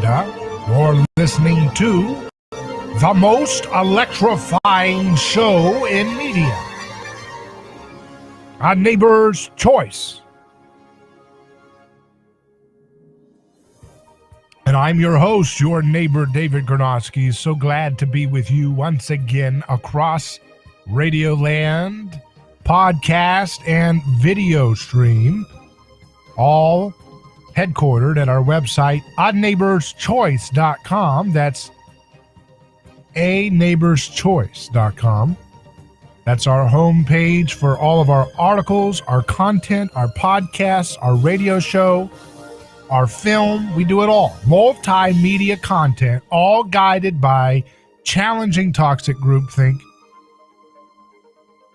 Canada. You're listening to the most electrifying show in media, A Neighbor's Choice. And I'm your host, your neighbor, David Gornoski. So glad to be with you once again across Radioland, podcast, and video stream, all headquartered at our website, aneighborschoice.com. That's aneighborschoice.com. That's our homepage for all of our articles, our content, our podcasts, our radio show, our film. We do it all. Multimedia content, all guided by challenging toxic groupthink,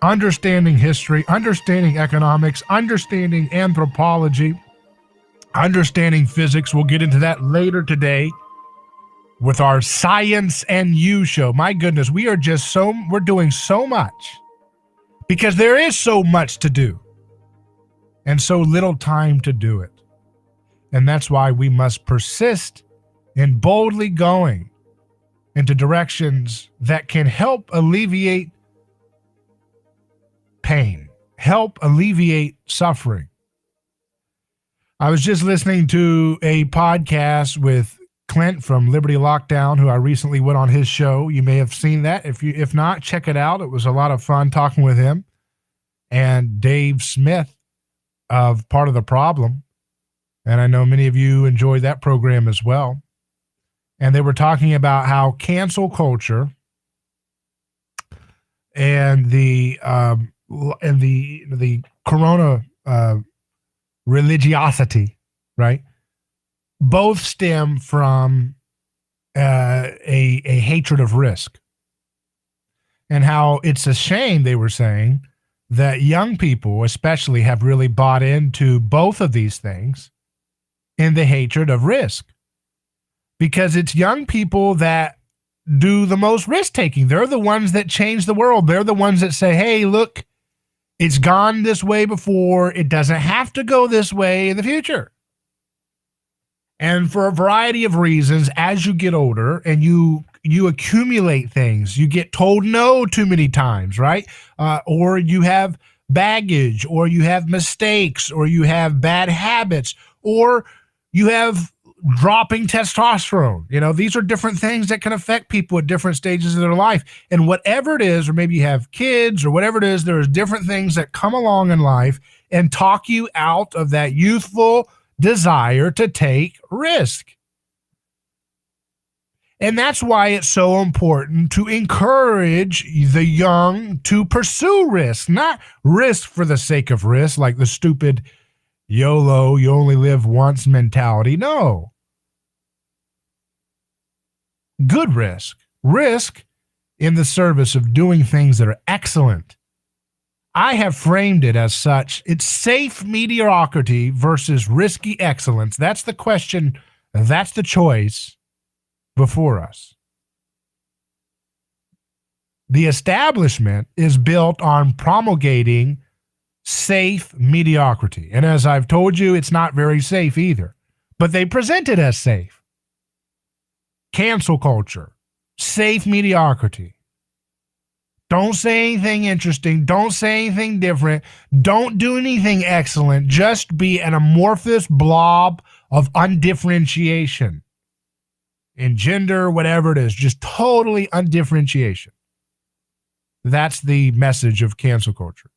understanding history, understanding economics, understanding anthropology, understanding physics. We'll get into that later today with our Science and You show. My goodness, we're doing so much because there is so much to do and so little time to do it. And that's why we must persist in boldly going into directions that can help alleviate pain, help alleviate suffering. I was just listening to a podcast with Clint from Liberty Lockdown, who I recently went on his show. You may have seen that. If not, check it out. It was a lot of fun talking with him. And Dave Smith of Part of the Problem. And I know many of you enjoyed that program as well. And they were talking about how cancel culture and the corona religiosity, right, both stem from a hatred of risk. And how it's a shame, they were saying, that young people especially have really bought into both of these things in the hatred of risk, because it's young people that do the most risk taking. They're the ones that change the world. They're the ones that say, hey, look, it's gone this way before. It doesn't have to go this way in the future. And for a variety of reasons, as you get older and you accumulate things, you get told no too many times, right? Or you have baggage, or you have mistakes, or you have bad habits, or you have dropping testosterone. You know, these are different things that can affect people at different stages of their life. And whatever it is, or maybe you have kids or whatever it is, there's different things that come along in life and talk you out of that youthful desire to take risk. And that's why it's so important to encourage the young to pursue risk, not risk for the sake of risk, like the stupid YOLO, you only live once mentality. No. Good risk. Risk in the service of doing things that are excellent. I have framed it as such. It's safe mediocrity versus risky excellence. That's the question. That's the choice before us. The establishment is built on promulgating safe mediocrity. And as I've told you, it's not very safe either. But they present it as safe. Cancel culture. Safe mediocrity. Don't say anything interesting. Don't say anything different. Don't do anything excellent. Just be an amorphous blob of undifferentiation. In gender, whatever it is. Just totally undifferentiation. That's the message of cancel culture.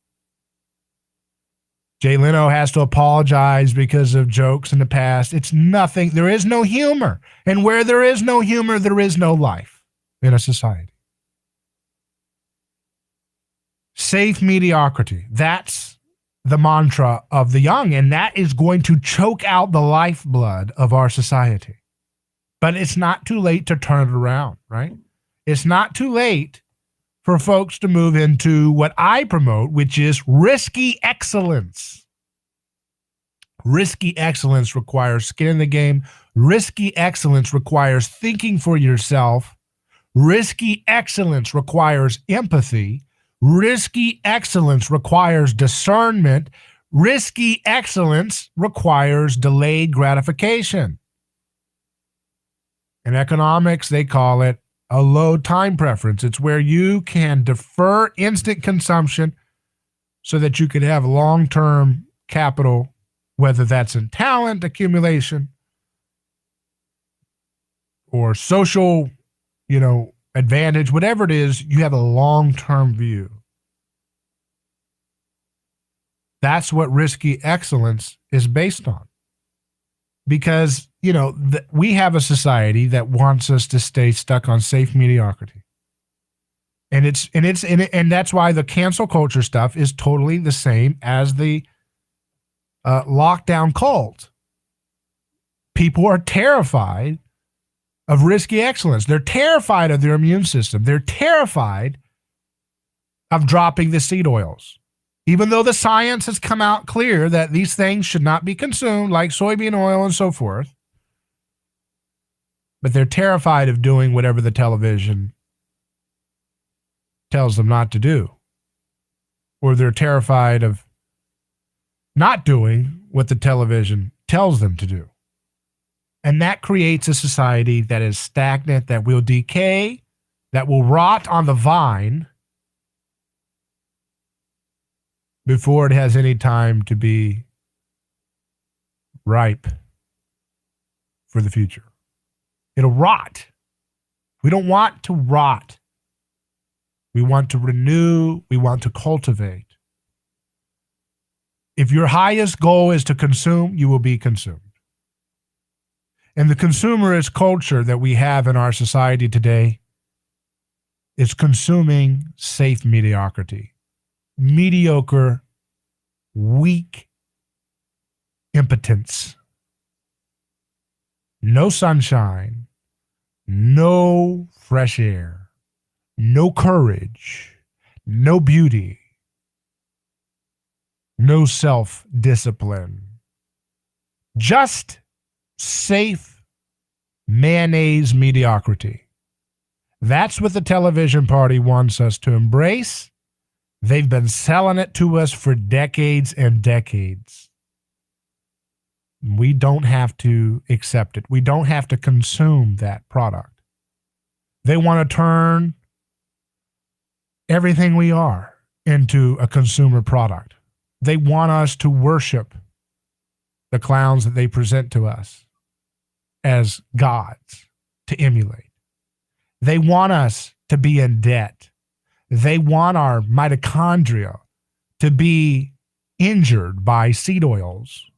Jay Leno has to apologize because of jokes in the past. It's nothing. There is no humor. And where there is no humor, there is no life in a society. Safe mediocrity. That's the mantra of the young. And that is going to choke out the lifeblood of our society. But it's not too late to turn it around, right? It's not too late for folks to move into what I promote, which is risky excellence. Risky excellence requires skin in the game. Risky excellence requires thinking for yourself. Risky excellence requires empathy. Risky excellence requires discernment. Risky excellence requires delayed gratification. In economics, they call it a low time preference. It's where you can defer instant consumption so that you could have long-term capital, whether that's in talent accumulation or social, advantage, whatever it is, you have a long-term view. That's what risky excellence is based on. Because, we have a society that wants us to stay stuck on safe mediocrity. And that's why the cancel culture stuff is totally the same as the lockdown cult. People are terrified of risky excellence. They're terrified of their immune system. They're terrified of dropping the seed oils. Even though the science has come out clear that these things should not be consumed, like soybean oil and so forth, but they're terrified of doing whatever the television tells them not to do. Or they're terrified of not doing what the television tells them to do. And that creates a society that is stagnant, that will decay, that will rot on the vine before it has any time to be ripe for the future. It'll rot. We don't want to rot. We want to renew. We want to cultivate. If your highest goal is to consume, you will be consumed. And the consumerist culture that we have in our society today is consuming safe mediocrity. Mediocre, weak impotence. No sunshine, no fresh air, no courage, no beauty, no self-discipline. Just safe mayonnaise mediocrity. That's what the television party wants us to embrace. They've been selling it to us for decades and decades. We don't have to accept it. We don't have to consume that product. They want to turn everything we are into a consumer product. They want us to worship the clowns that they present to us as gods to emulate. They want us to be in debt. They want our mitochondria to be injured by seed oils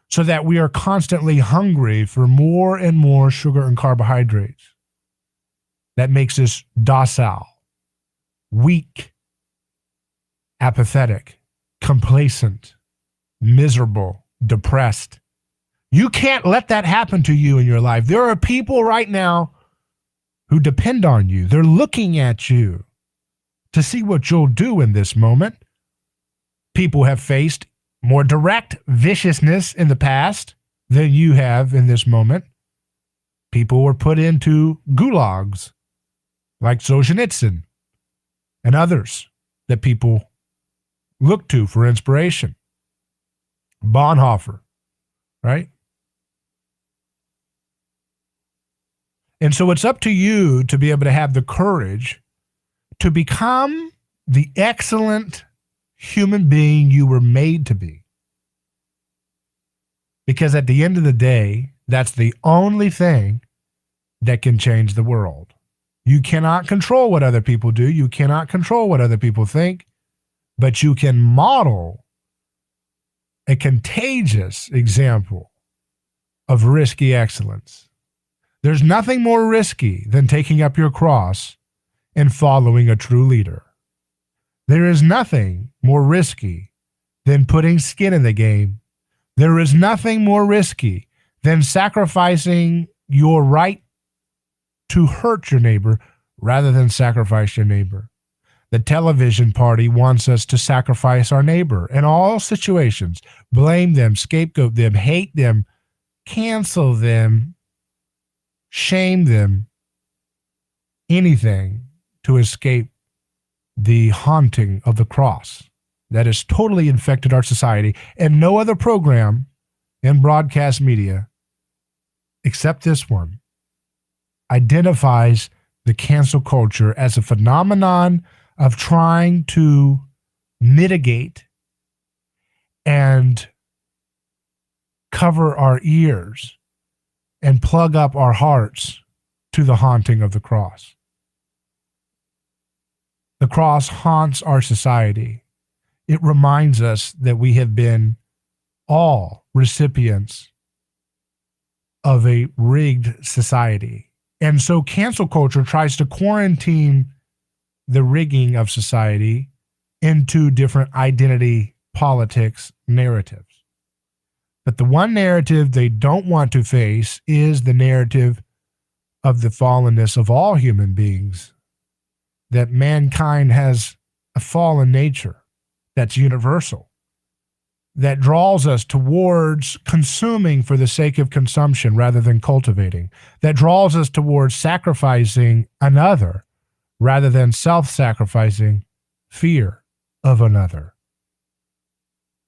so that we are constantly hungry for more and more sugar and carbohydrates. That makes us docile, weak, apathetic, complacent, miserable, depressed. You can't let that happen to you in your life. There are people right now who depend on you. They're looking at you to see what you'll do in this moment. People have faced more direct viciousness in the past than you have in this moment. People were put into gulags like Solzhenitsyn and others that people look to for inspiration. Bonhoeffer, right? And so it's up to you to be able to have the courage to become the excellent human being you were made to be. Because at the end of the day, that's the only thing that can change the world. You cannot control what other people do. You cannot control what other people think, but you can model a contagious example of risky excellence. There's nothing more risky than taking up your cross and following a true leader. There is nothing more risky than putting skin in the game. There is nothing more risky than sacrificing your right to hurt your neighbor rather than sacrifice your neighbor. The television party wants us to sacrifice our neighbor in all situations, blame them, scapegoat them, hate them, cancel them, shame them, anything to escape the haunting of the cross that has totally infected our society, and no other program in broadcast media except this one identifies the cancel culture as a phenomenon of trying to mitigate and cover our ears and plug up our hearts to the haunting of the cross. The cross haunts our society. It reminds us that we have been all recipients of a rigged society. And so cancel culture tries to quarantine the rigging of society into different identity politics narratives. But the one narrative they don't want to face is the narrative of the fallenness of all human beings, that mankind has a fallen nature that's universal, that draws us towards consuming for the sake of consumption rather than cultivating, that draws us towards sacrificing another rather than self-sacrificing fear of another.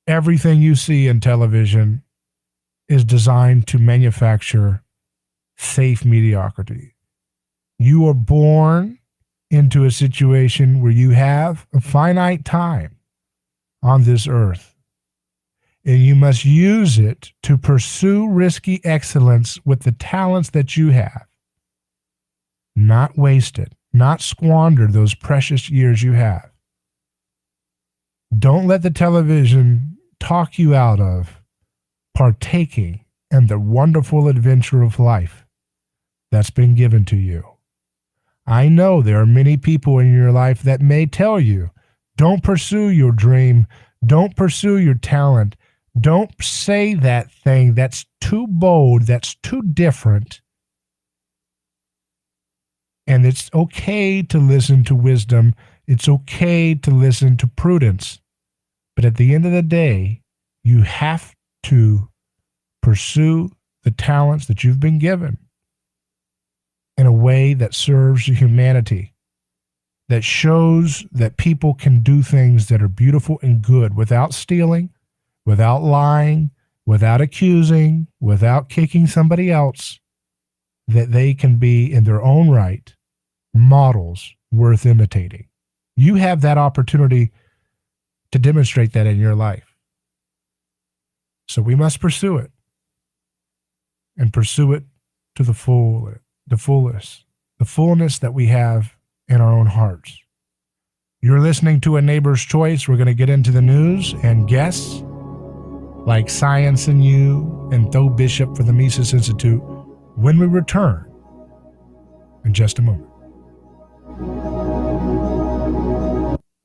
Everything you see in television is designed to manufacture safe mediocrity. You are born into a situation where you have a finite time on this earth, and you must use it to pursue risky excellence with the talents that you have. Not waste it, not squander those precious years you have. Don't let the television talk you out of partaking in the wonderful adventure of life that's been given to you. I know there are many people in your life that may tell you, don't pursue your dream, don't pursue your talent, don't say that thing that's too bold, that's too different. And it's okay to listen to wisdom, it's okay to listen to prudence, but at the end of the day, you have to pursue the talents that you've been given in a way that serves humanity, that shows that people can do things that are beautiful and good without stealing, without lying, without accusing, without kicking somebody else, that they can be in their own right models worth imitating. You have that opportunity to demonstrate that in your life. So we must pursue it, and pursue it to the fullness, the fullness that we have in our own hearts. You're listening to A Neighbor's Choice. We're going to get into the news and guests like Science and You and Tho Bishop for the Mises Institute when we return in just a moment.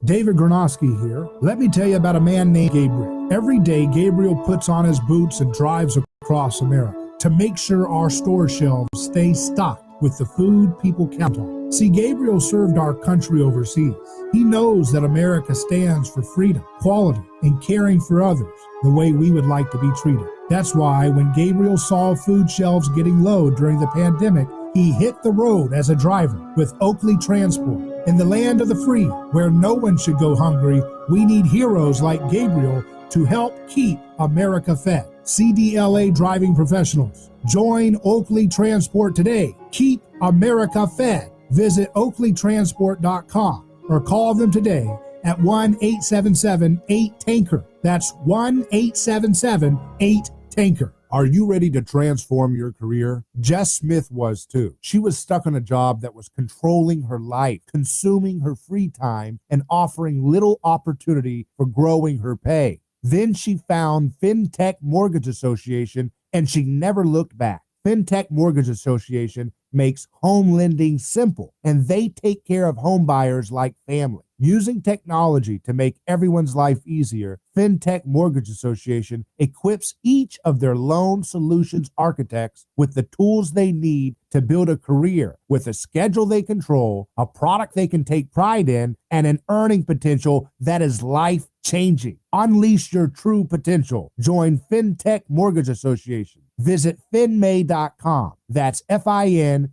David Granosky here. Let me tell you about a man named Gabriel. Every day, Gabriel puts on his boots and drives across America to make sure our store shelves stay stocked with the food people count on. See, Gabriel served our country overseas. He knows that America stands for freedom, quality, and caring for others the way we would like to be treated. That's why when Gabriel saw food shelves getting low during the pandemic, he hit the road as a driver with Oakley Transport. In the land of the free, where no one should go hungry, we need heroes like Gabriel to help keep America fed. CDLA driving professionals. Join Oakley Transport today. Keep America fed. Visit oakleytransport.com or call them today at 1-877-8-TANKER. That's 1-877-8-TANKER. Are you ready to transform your career? Jess Smith was too. She was stuck on a job that was controlling her life, consuming her free time, and offering little opportunity for growing her pay. Then she found FinTech Mortgage Association, and she never looked back. FinTech Mortgage Association makes home lending simple, and they take care of home buyers like family. Using technology to make everyone's life easier, FinTech Mortgage Association equips each of their loan solutions architects with the tools they need to build a career with a schedule they control, a product they can take pride in, and an earning potential that is life-changing. Unleash your true potential. Join FinTech Mortgage Association. Visit finmay.com. That's FINMAE.com.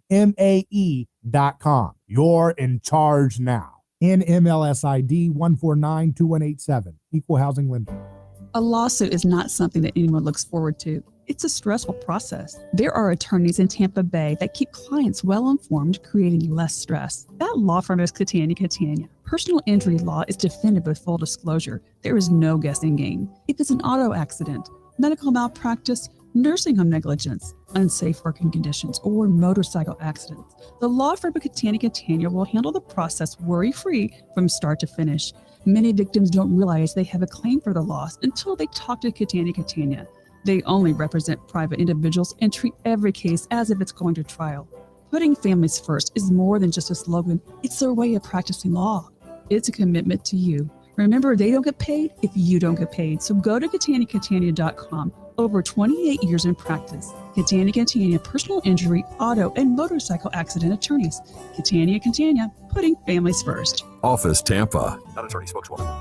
You're in charge now. NMLS ID 1492187. Equal housing lender. A lawsuit is not something that anyone looks forward to. It's a stressful process. There are attorneys in Tampa Bay that keep clients well informed, creating less stress. That law firm is Catania Catania. Personal injury law is defended with full disclosure. There is no guessing game. If it's an auto accident, medical malpractice, nursing home negligence, unsafe working conditions, or motorcycle accidents, the law firm of Catania Catania will handle the process worry-free from start to finish. Many victims don't realize they have a claim for the loss until they talk to Catania Catania. They only represent private individuals and treat every case as if it's going to trial. Putting families first is more than just a slogan. It's their way of practicing law. It's a commitment to you. Remember, they don't get paid if you don't get paid. So go to CataniaCatania.com. Over 28 years in practice. Catania Catania personal injury, auto, and motorcycle accident attorneys. Catania Catania, putting families first. Office Tampa. Not attorney spokeswoman.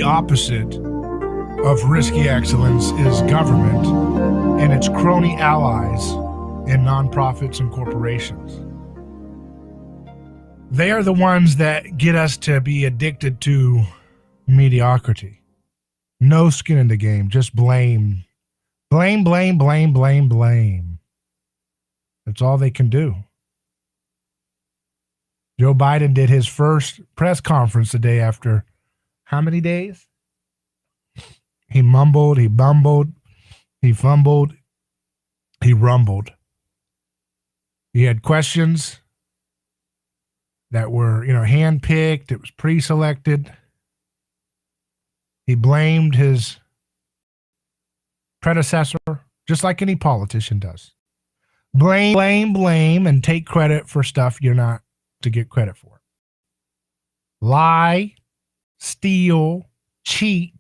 Opposite of risky excellence is government and its crony allies in nonprofits and corporations. They are the ones that get us to be addicted to mediocrity. No skin in the game, just blame. Blame, blame, blame, blame, blame. That's all they can do. Joe Biden did his first press conference the day after how many days? He mumbled, he bumbled, he fumbled, he rumbled. He had questions that were, handpicked. It was pre-selected. He blamed his predecessor, just like any politician does. Blame, blame, blame, and take credit for stuff you're not to get credit for. Lie, steal, cheat.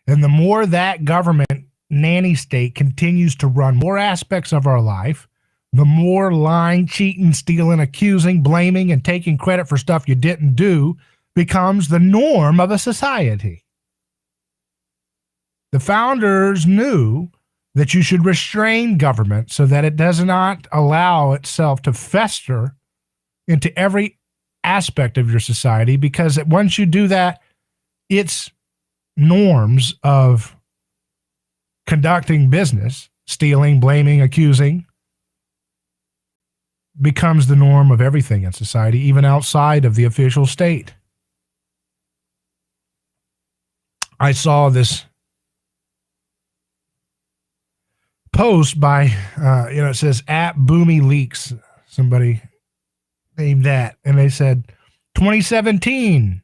And the more that government nanny state continues to run more aspects of our life, the more lying, cheating, stealing, accusing, blaming, and taking credit for stuff you didn't do becomes the norm of a society. The founders knew that you should restrain government so that it does not allow itself to fester into every aspect of your society, because once you do that, its norms of conducting business, stealing, blaming, accusing, becomes the norm of everything in society, even outside of the official state. I saw this post by, it says at Boomy Leaks, somebody named that, and they said 2017,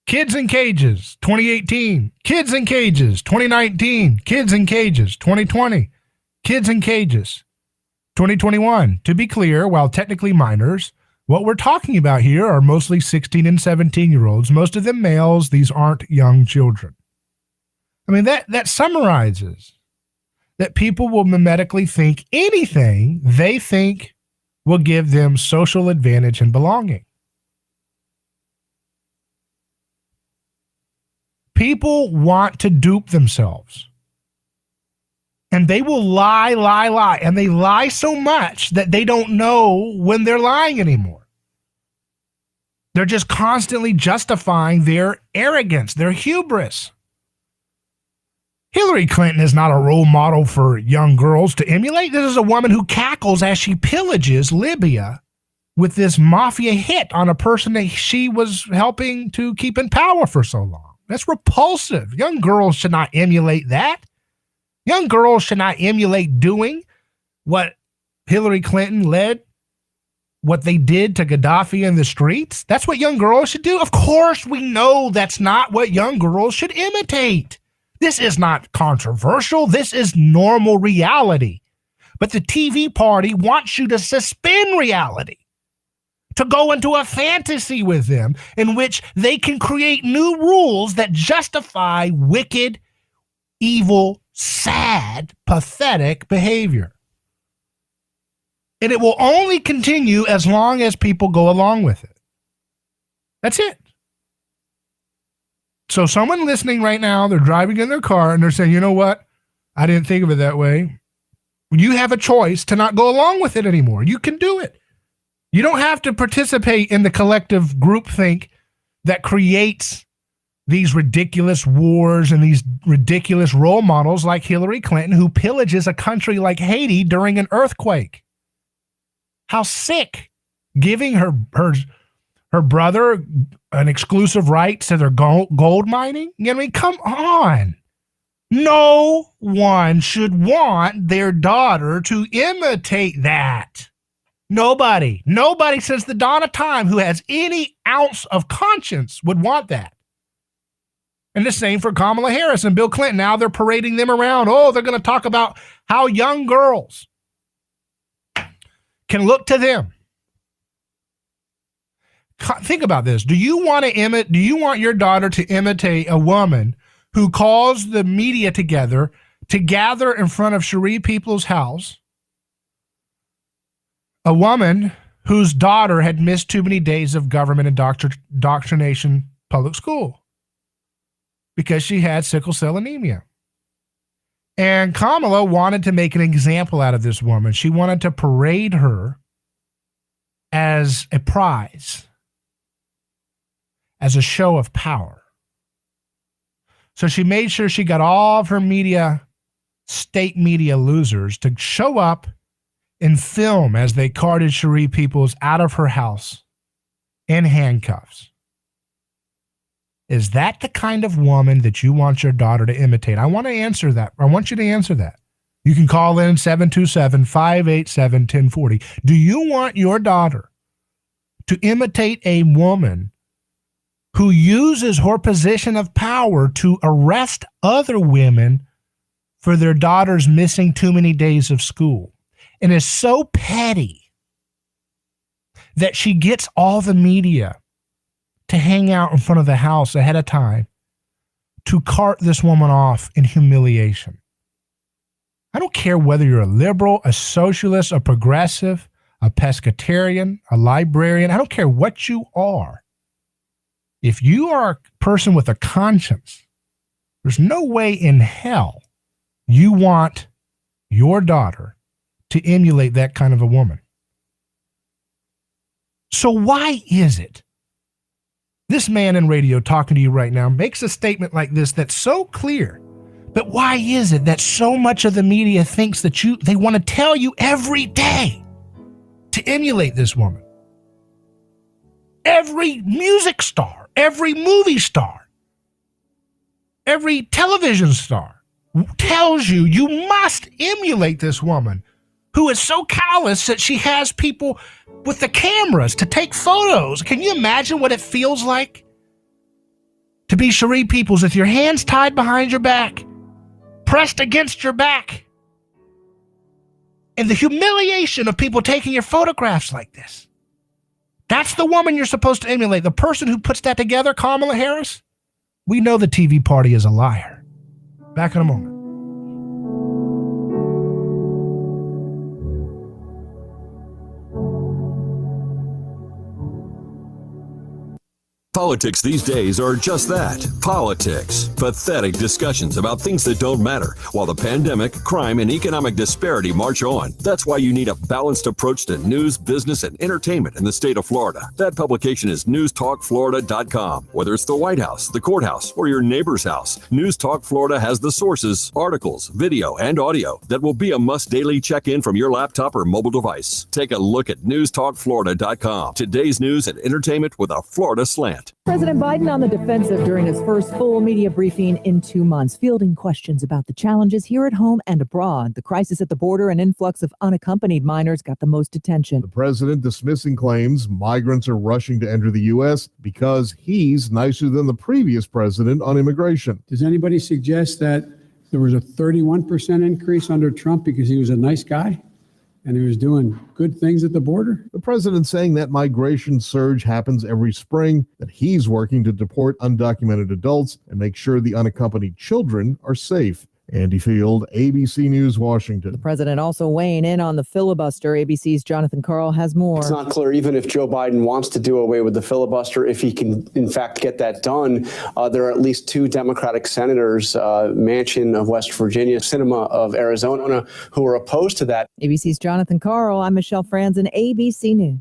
kids in cages. 2018, kids in cages. 2019, kids in cages. 2020, kids in cages. 2021, to be clear, while technically minors, what we're talking about here are mostly 16 and 17-year-olds, most of them males. These aren't young children. I mean, that summarizes that people will mimetically think anything they think will give them social advantage and belonging. People want to dupe themselves. And they will lie, lie, lie. And they lie so much that they don't know when they're lying anymore. They're just constantly justifying their arrogance, their hubris. Hillary Clinton is not a role model for young girls to emulate. This is a woman who cackles as she pillages Libya with this mafia hit on a person that she was helping to keep in power for so long. That's repulsive. Young girls should not emulate that. Young girls should not emulate doing what Hillary Clinton led, what they did to Gaddafi in the streets. That's what young girls should do. Of course, we know that's not what young girls should imitate. This is not controversial. This is normal reality. But the TV party wants you to suspend reality, to go into a fantasy with them in which they can create new rules that justify wicked, evil, sad, pathetic behavior. And it will only continue as long as people go along with it. That's it. So someone listening right now, they're driving in their car and they're saying, you know what? I didn't think of it that way. You have a choice to not go along with it anymore. You can do it. You don't have to participate in the collective groupthink that creates these ridiculous wars and these ridiculous role models like Hillary Clinton, who pillages a country like Haiti during an earthquake. How sick. Giving her brother an exclusive right to their gold mining? I mean, come on. No one should want their daughter to imitate that. Nobody since the dawn of time who has any ounce of conscience would want that. And the same for Kamala Harris and Bill Clinton. Now they're parading them around. Oh, they're going to talk about how young girls can look to them. Think about this. Do you want your daughter to imitate a woman who calls the media together to gather in front of Cherie Peoples' house? A woman whose daughter had missed too many days of government indoctrination public school because she had sickle cell anemia. And Kamala wanted to make an example out of this woman. She wanted to parade her as a prize, as a show of power. So she made sure she got all of her state media losers to show up and film as they carted Cherie Peoples out of her house in handcuffs. Is that the kind of woman that you want your daughter to imitate? I want to answer that. I want you to answer that. You can call in 727-587-1040. Do you want your daughter to imitate a woman who uses her position of power to arrest other women for their daughters missing too many days of school, and is so petty that she gets all the media to hang out in front of the house ahead of time to cart this woman off in humiliation? I don't care whether you're a liberal, a socialist, a progressive, a pescatarian, a librarian. I don't care what you are. If you are a person with a conscience, there's no way in hell you want your daughter to emulate that kind of a woman. So why is it this man in radio talking to you right now makes a statement like this that's so clear, but why is it that so much of the media thinks that they want to tell you every day to emulate this woman? Every music star, every movie star, every television star tells you you must emulate this woman who is so callous that she has people with the cameras to take photos. Can you imagine what it feels like to be Cherie Peoples with your hands tied behind your back, pressed against your back, and the humiliation of people taking your photographs like this? That's the woman you're supposed to emulate. The person who puts that together, Kamala Harris, we know the TV party is a liar. Back in a moment. Politics these days are just that, politics. Pathetic discussions about things that don't matter, while the pandemic, crime, and economic disparity march on. That's why you need a balanced approach to news, business, and entertainment in the state of Florida. That publication is newstalkflorida.com. Whether it's the White House, the courthouse, or your neighbor's house, News Talk Florida has the sources, articles, video, and audio that will be a must daily check-in from your laptop or mobile device. Take a look at newstalkflorida.com. Today's news and entertainment with a Florida slant. that. President Biden on the defensive during his first full media briefing in 2 months, fielding questions about the challenges here at home and abroad. The crisis at the border and influx of unaccompanied minors got the most attention. The president dismissing claims migrants are rushing to enter the U.S. because he's nicer than the previous president on immigration. Does anybody suggest that there was a 31% increase under Trump because he was a nice guy and he was doing good things at the border? The president saying that migration surge happens every spring, that he's working to deport undocumented adults and make sure the unaccompanied children are safe. Andy Field, ABC News, Washington. The president also weighing in on the filibuster. ABC's Jonathan Karl has more. It's not clear even if Joe Biden wants to do away with the filibuster, if he can, in fact, get that done. There are at least 2 Democratic senators, Manchin of West Virginia, Sinema of Arizona, who are opposed to that. ABC's Jonathan Karl. I'm Michelle Franzen, ABC News.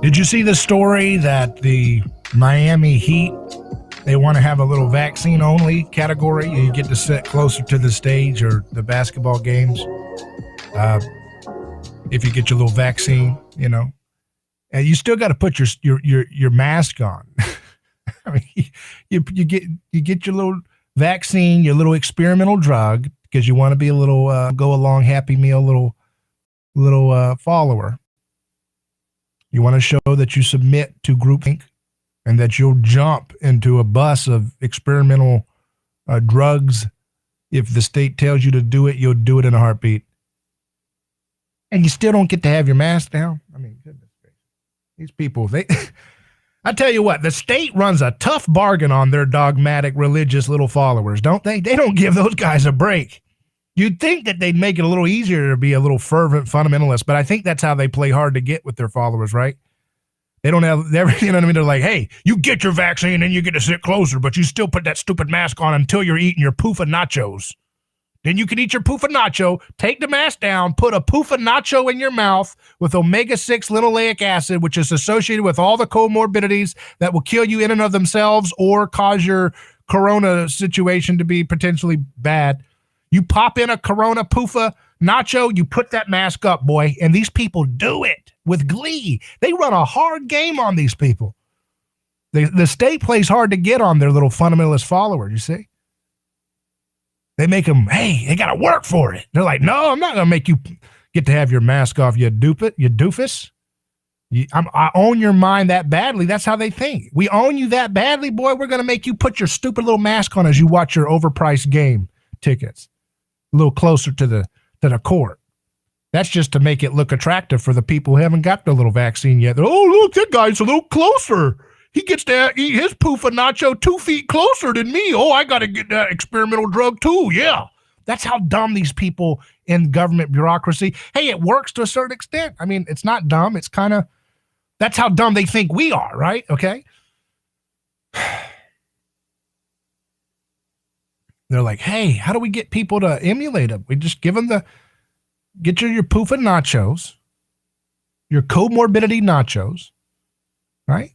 Did you see the story that the Miami Heat, they want to have a little vaccine only category? You get to sit closer to the stage or the basketball games. If you get your little vaccine, you know, and you still got to put your mask on. I mean, you get your little vaccine, your little experimental drug, because you want to be a little go along Happy Meal little follower. You want to show that you submit to groupthink and that you'll jump into a bus of experimental drugs. If the state tells you to do it, you'll do it in a heartbeat. And you still don't get to have your mask down. I mean, goodness gracious. These people, I tell you what, the state runs a tough bargain on their dogmatic religious little followers, don't they? They don't give those guys a break. You'd think that they'd make it a little easier to be a little fervent fundamentalist, but I think that's how they play hard to get with their followers, right? They don't have, you know what I mean? They're like, hey, you get your vaccine and you get to sit closer, but you still put that stupid mask on until you're eating your poof of nachos. Then you can eat your poof of nacho, take the mask down, put a poof of nacho in your mouth with omega-6 linoleic acid, which is associated with all the comorbidities that will kill you in and of themselves or cause your corona situation to be potentially bad. You pop in a Corona Poofa nacho, you put that mask up, boy, and these people do it with glee. They run a hard game on these people. The state plays hard to get on their little fundamentalist followers, you see? They make them, hey, they got to work for it. They're like, no, I'm not going to make you get to have your mask off, you doofus. I own your mind that badly. That's how they think. We own you that badly, boy. We're going to make you put your stupid little mask on as you watch your overpriced game tickets. A little closer to the court. That's just to make it look attractive for the people who haven't got the little vaccine yet. Oh, look, that guy's a little closer. He gets to eat his poof of nacho 2 feet closer than me. Oh, I got to get that experimental drug too. Yeah. That's how dumb these people in government bureaucracy. Hey, it works to a certain extent. I mean, it's not dumb. It's kind of, that's how dumb they think we are, right? Okay. They're like, hey, how do we get people to emulate them? We just give them get your poof of nachos, your comorbidity nachos, right?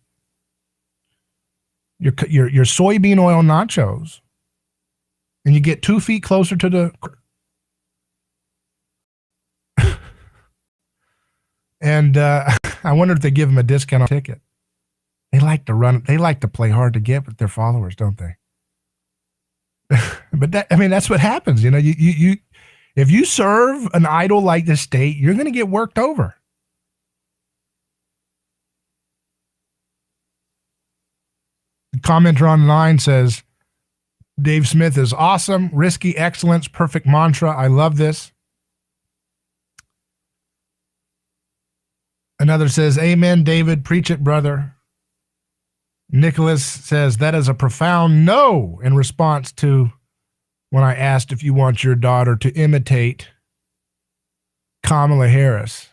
Your soybean oil nachos, and you get 2 feet closer to the. And I wonder if they give them a discount on a ticket. They like to play hard to get with their followers, don't they? But that's what happens. You know, you if you serve an idol like the state, you're going to get worked over. The commenter online says, Dave Smith is awesome, risky excellence, perfect mantra. I love this. Another says, amen, David, preach it, brother. Nicholas says that is a profound no in response to when I asked if you want your daughter to imitate Kamala Harris,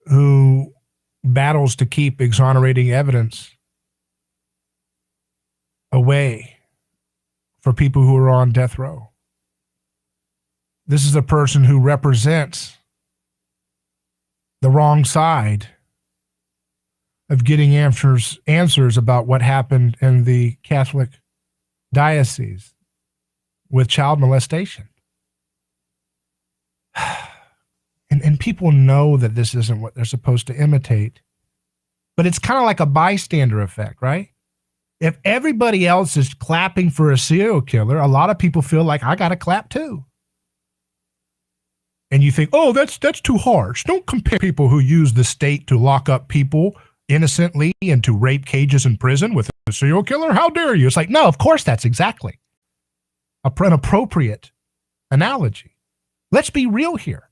who battles to keep exonerating evidence away for people who are on death row. This is a person who represents the wrong side of getting answers about what happened in the Catholic diocese with child molestation. And people know that this isn't what they're supposed to imitate. But it's kind of like a bystander effect, right? If everybody else is clapping for a serial killer, a lot of people feel like I got to clap too. And you think, oh, that's too harsh. Don't compare people who use the state to lock up people innocently into rape cages in prison with a serial killer. How dare you? It's like, no, of course that's exactly an appropriate analogy. Let's be real here.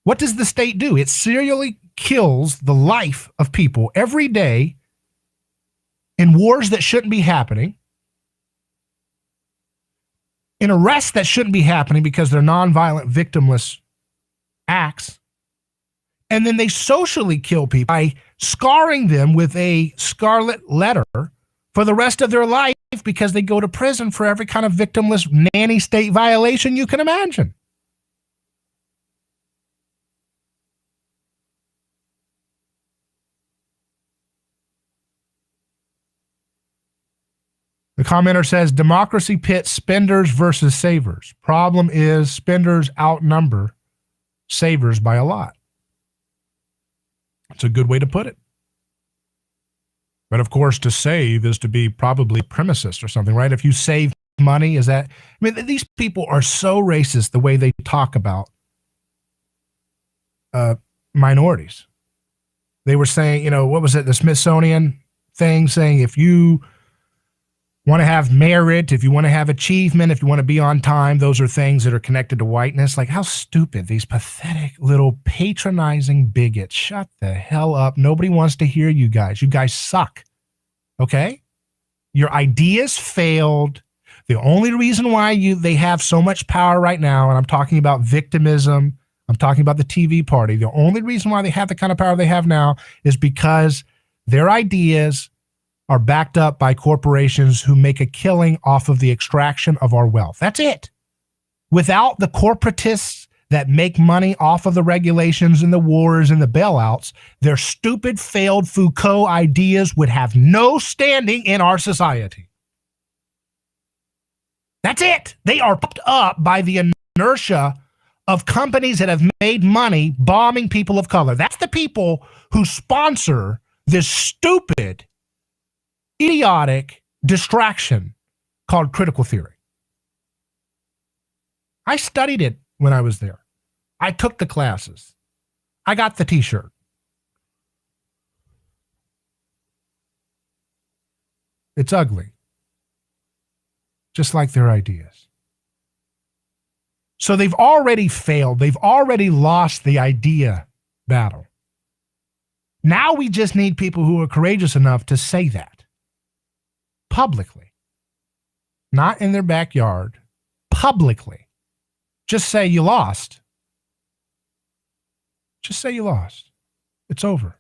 What does the state do? It serially kills the life of people every day in wars that shouldn't be happening, in arrests that shouldn't be happening because they're nonviolent, victimless acts. And then they socially kill people by scarring them with a scarlet letter for the rest of their life because they go to prison for every kind of victimless nanny state violation you can imagine. The commenter says, democracy pits spenders versus savers. Problem is spenders outnumber savers by a lot. It's a good way to put it. But of course, to save is to be probably a supremacist or something, right? If you save money, is that, I mean, these people are so racist the way they talk about minorities. They were saying, you know, what was it? The Smithsonian thing saying if you want to have merit, if you want to have achievement, if you want to be on time, those are things that are connected to whiteness. Like, how stupid, these pathetic little patronizing bigots. Shut the hell up. Nobody wants to hear you guys. You guys suck. Okay? Your ideas failed. The only reason why they have so much power right now, and I'm talking about victimism, I'm talking about the TV party, the only reason why they have the kind of power they have now is because their ideas are backed up by corporations who make a killing off of the extraction of our wealth. That's it. Without the corporatists that make money off of the regulations and the wars and the bailouts, their stupid, failed Foucault ideas would have no standing in our society. That's it. They are pumped up by the inertia of companies that have made money bombing people of color. That's the people who sponsor this stupid, idiotic distraction called critical theory. I studied it when I was there. I took the classes. I got the t-shirt. It's ugly. Just like their ideas. So they've already failed. They've already lost the idea battle. Now we just need people who are courageous enough to say that. Publicly, not in their backyard, publicly. Just say you lost. Just say you lost. It's over.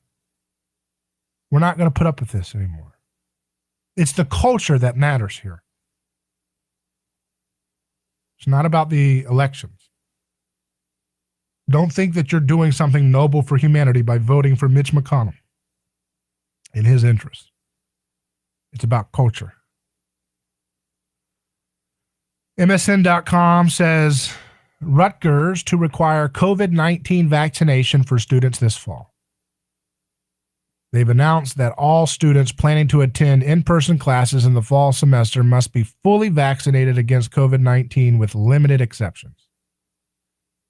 We're not going to put up with this anymore. It's the culture that matters here. It's not about the elections. Don't think that you're doing something noble for humanity by voting for Mitch McConnell in his interest. It's about culture. MSN.com says Rutgers to require COVID-19 vaccination for students this fall. They've announced that all students planning to attend in-person classes in the fall semester must be fully vaccinated against COVID-19 with limited exceptions.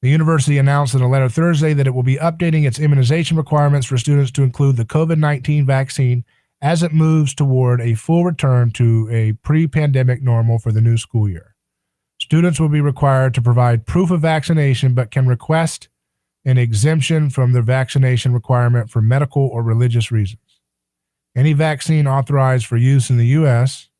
The university announced in a letter Thursday that it will be updating its immunization requirements for students to include the COVID-19 vaccine as it moves toward a full return to a pre-pandemic normal for the new school year. Students will be required to provide proof of vaccination, but can request an exemption from the vaccination requirement for medical or religious reasons. Any vaccine authorized for use in the U.S.,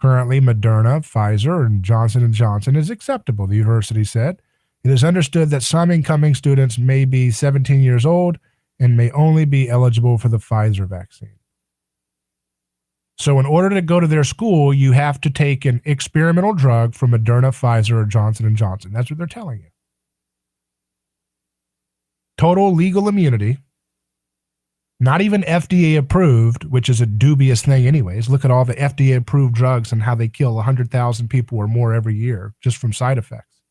currently Moderna, Pfizer, and Johnson & Johnson, is acceptable, the university said. It is understood that some incoming students may be 17 years old and may only be eligible for the Pfizer vaccine. So in order to go to their school, you have to take an experimental drug from Moderna, Pfizer, or Johnson & Johnson. That's what they're telling you. Total legal immunity, not even FDA approved, which is a dubious thing anyways. Look at all the FDA approved drugs and how they kill 100,000 people or more every year just from side effects.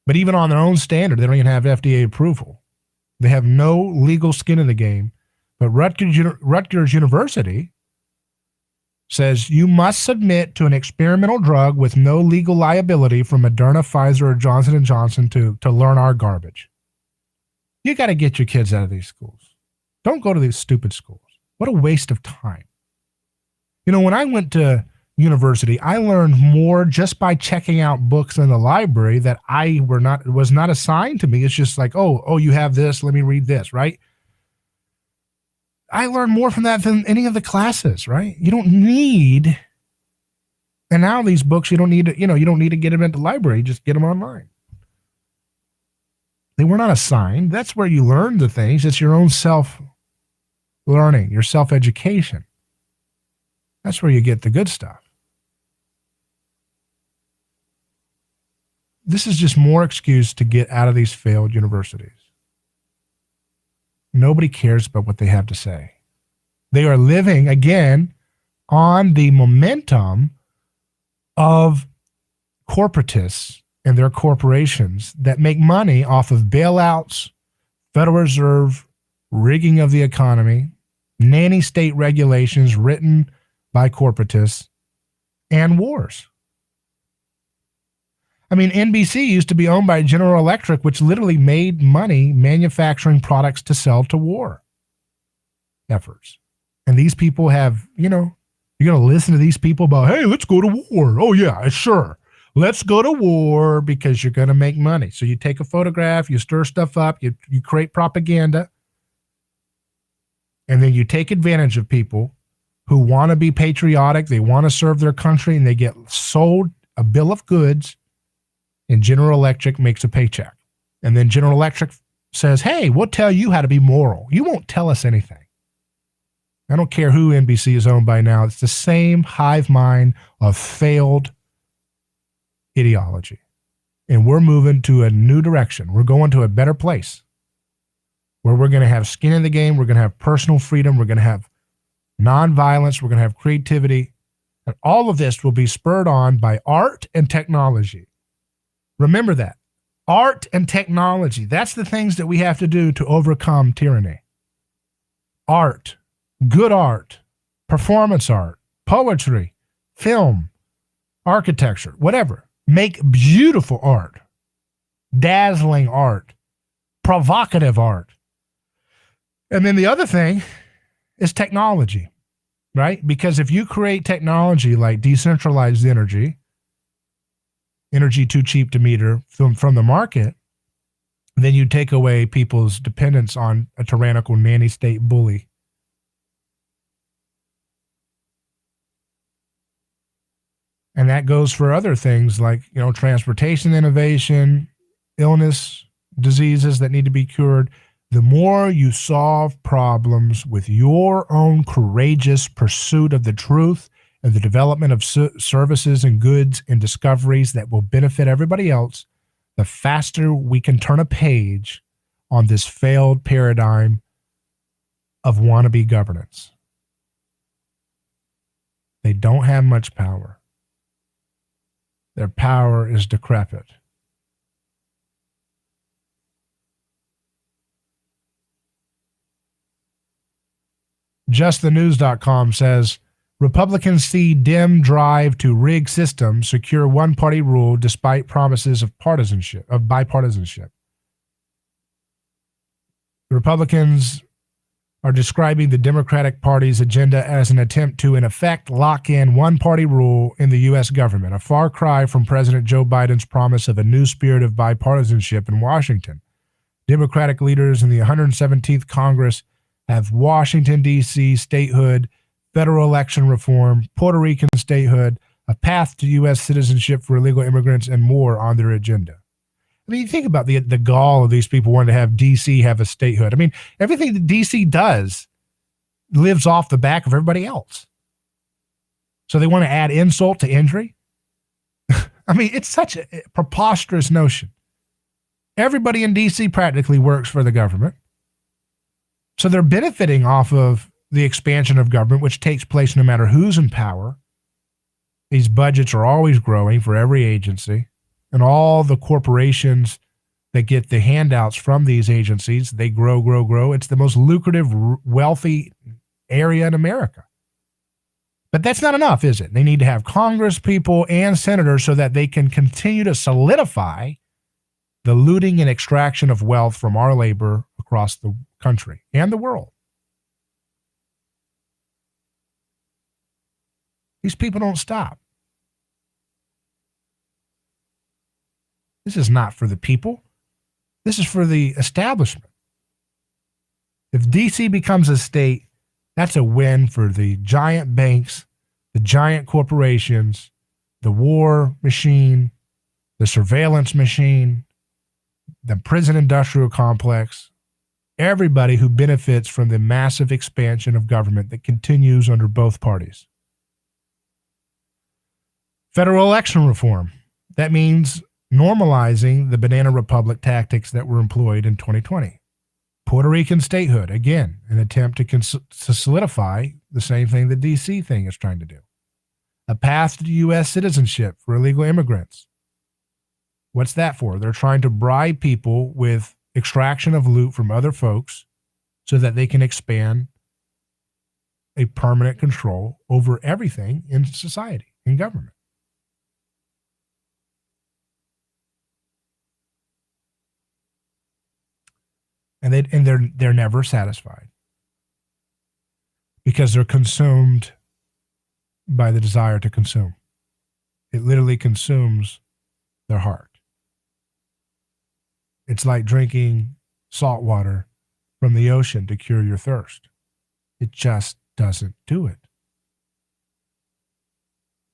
But even on their own standard, they don't even have FDA approval. They have no legal skin in the game. But Rutgers University says you must submit to an experimental drug with no legal liability from Moderna, Pfizer, or Johnson & Johnson to learn our garbage. You got to get your kids out of these schools. Don't go to these stupid schools. What a waste of time. You know, when I went to university, I learned more just by checking out books in the library that was not assigned to me. It's just like, oh, you have this, let me read this, right? I learned more from that than any of the classes, right? You don't need, and now these books, you don't need to, you don't need to get them at the library, just get them online. They were not assigned. That's where you learn the things. It's your own self-learning, your self-education. That's where you get the good stuff. This is just more excuse to get out of these failed universities. Nobody cares about what they have to say. They are living, again, on the momentum of corporatists and their corporations that make money off of bailouts, Federal Reserve, rigging of the economy, nanny state regulations written by corporatists, and wars. I mean, NBC used to be owned by General Electric, which literally made money manufacturing products to sell to war efforts. And these people have, you're going to listen to these people about, hey, let's go to war. Oh, yeah, sure. Let's go to war because you're going to make money. So you take a photograph, you stir stuff up, you create propaganda, and then you take advantage of people who want to be patriotic, they want to serve their country, and they get sold a bill of goods, and General Electric makes a paycheck. And then General Electric says, hey, we'll tell you how to be moral. You won't tell us anything. I don't care who NBC is owned by now. It's the same hive mind of failed ideology. And we're moving to a new direction. We're going to a better place where we're going to have skin in the game. We're going to have personal freedom. We're going to have nonviolence. We're going to have creativity. And all of this will be spurred on by art and technology. Remember that. Art and technology. That's the things that we have to do to overcome tyranny. Art, good art, performance art, poetry, film, architecture, whatever. Make beautiful art, dazzling art, provocative art. And then the other thing is technology, right? Because if you create technology like decentralized energy too cheap to meter from the market, then you take away people's dependence on a tyrannical nanny state bully. And that goes for other things like, transportation innovation, illness, diseases that need to be cured. The more you solve problems with your own courageous pursuit of the truth and the development of services and goods and discoveries that will benefit everybody else, the faster we can turn a page on this failed paradigm of wannabe governance. They don't have much power. Their power is decrepit. JustTheNews.com says, Republicans see Dem drive to rig system, secure one-party rule despite promises of bipartisanship. The Republicans are describing the Democratic Party's agenda as an attempt to, in effect, lock in one-party rule in the U.S. government, a far cry from President Joe Biden's promise of a new spirit of bipartisanship in Washington. Democratic leaders in the 117th Congress have Washington, D.C. statehood, federal election reform, Puerto Rican statehood, a path to U.S. citizenship for illegal immigrants, and more on their agenda. I mean, you think about the gall of these people wanting to have D.C. have a statehood. I mean, everything that D.C. does lives off the back of everybody else. So they want to add insult to injury? I mean, it's such a preposterous notion. Everybody in D.C. practically works for the government. So they're benefiting off of the expansion of government, which takes place no matter who's in power. These budgets are always growing for every agency, and all the corporations that get the handouts from these agencies, they grow, grow, grow. It's the most lucrative, wealthy area in America. But that's not enough, is it? They need to have Congress people and senators so that they can continue to solidify the looting and extraction of wealth from our labor across the country and the world. These people don't stop. This is not for the people. This is for the establishment. If D.C. becomes a state, that's a win for the giant banks, the giant corporations, the war machine, the surveillance machine, the prison industrial complex, everybody who benefits from the massive expansion of government that continues under both parties. Federal election reform. That means normalizing the banana republic tactics that were employed in 2020. Puerto Rican statehood, again, an attempt to solidify the same thing the D.C. thing is trying to do. A path to U.S. citizenship for illegal immigrants. What's that for? They're trying to bribe people with extraction of loot from other folks so that they can expand a permanent control over everything in society, in government. And they're never satisfied because they're consumed by the desire to consume. It literally consumes their heart. It's like drinking salt water from the ocean to cure your thirst. It just doesn't do it.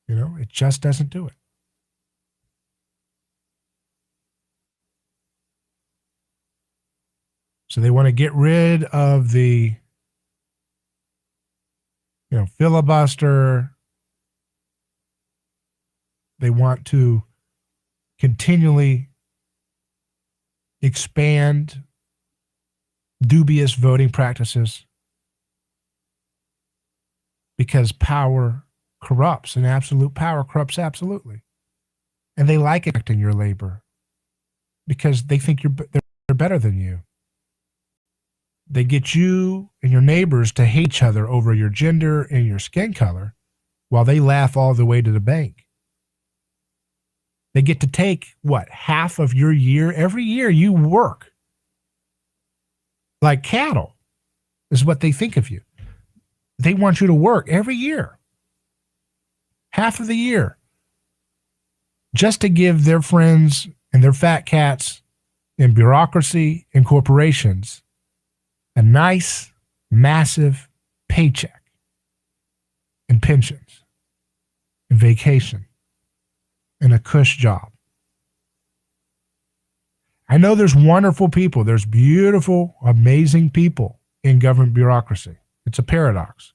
You know, it just doesn't do it. So they want to get rid of the, filibuster. They want to continually expand dubious voting practices because power corrupts, and absolute power corrupts absolutely. And they like affecting your labor because they think they're better than you. They get you and your neighbors to hate each other over your gender and your skin color while they laugh all the way to the bank. They get to take, half of your year? Every year you work like cattle is what they think of you. They want you to work every year, half of the year, just to give their friends and their fat cats in bureaucracy and corporations a nice, massive paycheck and pensions and vacation and a cush job. I know there's wonderful people. There's beautiful, amazing people in government bureaucracy. It's a paradox.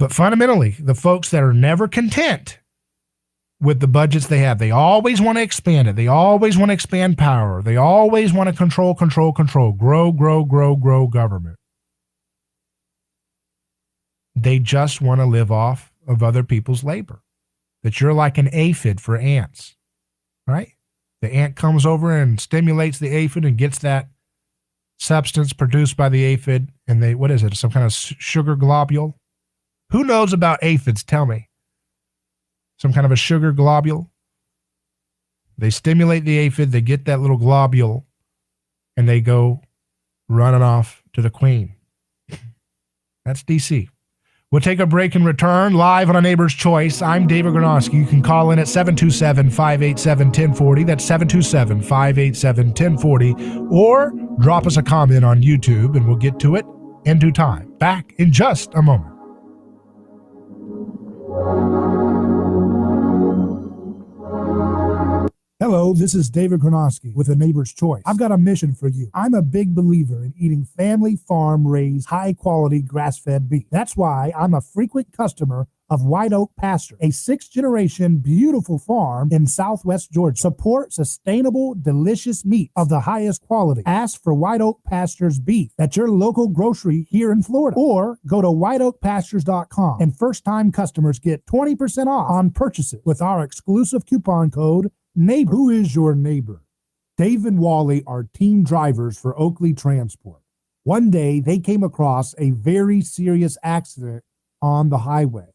But fundamentally, the folks that are never content with the budgets they have, they always want to expand it. They always want to expand power. They always want to control, grow government. They just want to live off of other people's labor. That you're like an aphid for ants, right? The ant comes over and stimulates the aphid and gets that substance produced by the aphid, and what is it, some kind of sugar globule? Who knows about aphids? Tell me. Some kind of a sugar globule. They stimulate the aphid, they get that little globule, and they go running off to the queen. That's DC. We'll take a break and return live on A Neighbor's Choice. I'm David Gronowski. You can call in at 727-587-1040. That's 727-587-1040. Or drop us a comment on YouTube and we'll get to it in due time. Back in just a moment. Hello, this is David Gronowski with A Neighbor's Choice. I've got a mission for you. I'm a big believer in eating family farm-raised, high-quality grass-fed beef. That's why I'm a frequent customer of White Oak Pasture, a 6th-generation beautiful farm in southwest Georgia. Support sustainable, delicious meat of the highest quality. Ask for White Oak Pasture's beef at your local grocery here in Florida, or go to whiteoakpastures.com, and first-time customers get 20% off on purchases with our exclusive coupon code NEIGHBOR. Who is your neighbor? Dave and Wally are team drivers for Oakley Transport. One day, they came across a very serious accident on the highway.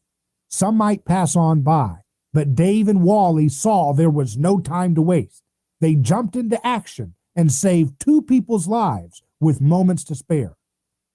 Some might pass on by, but Dave and Wally saw there was no time to waste. They jumped into action and saved 2 people's lives with moments to spare.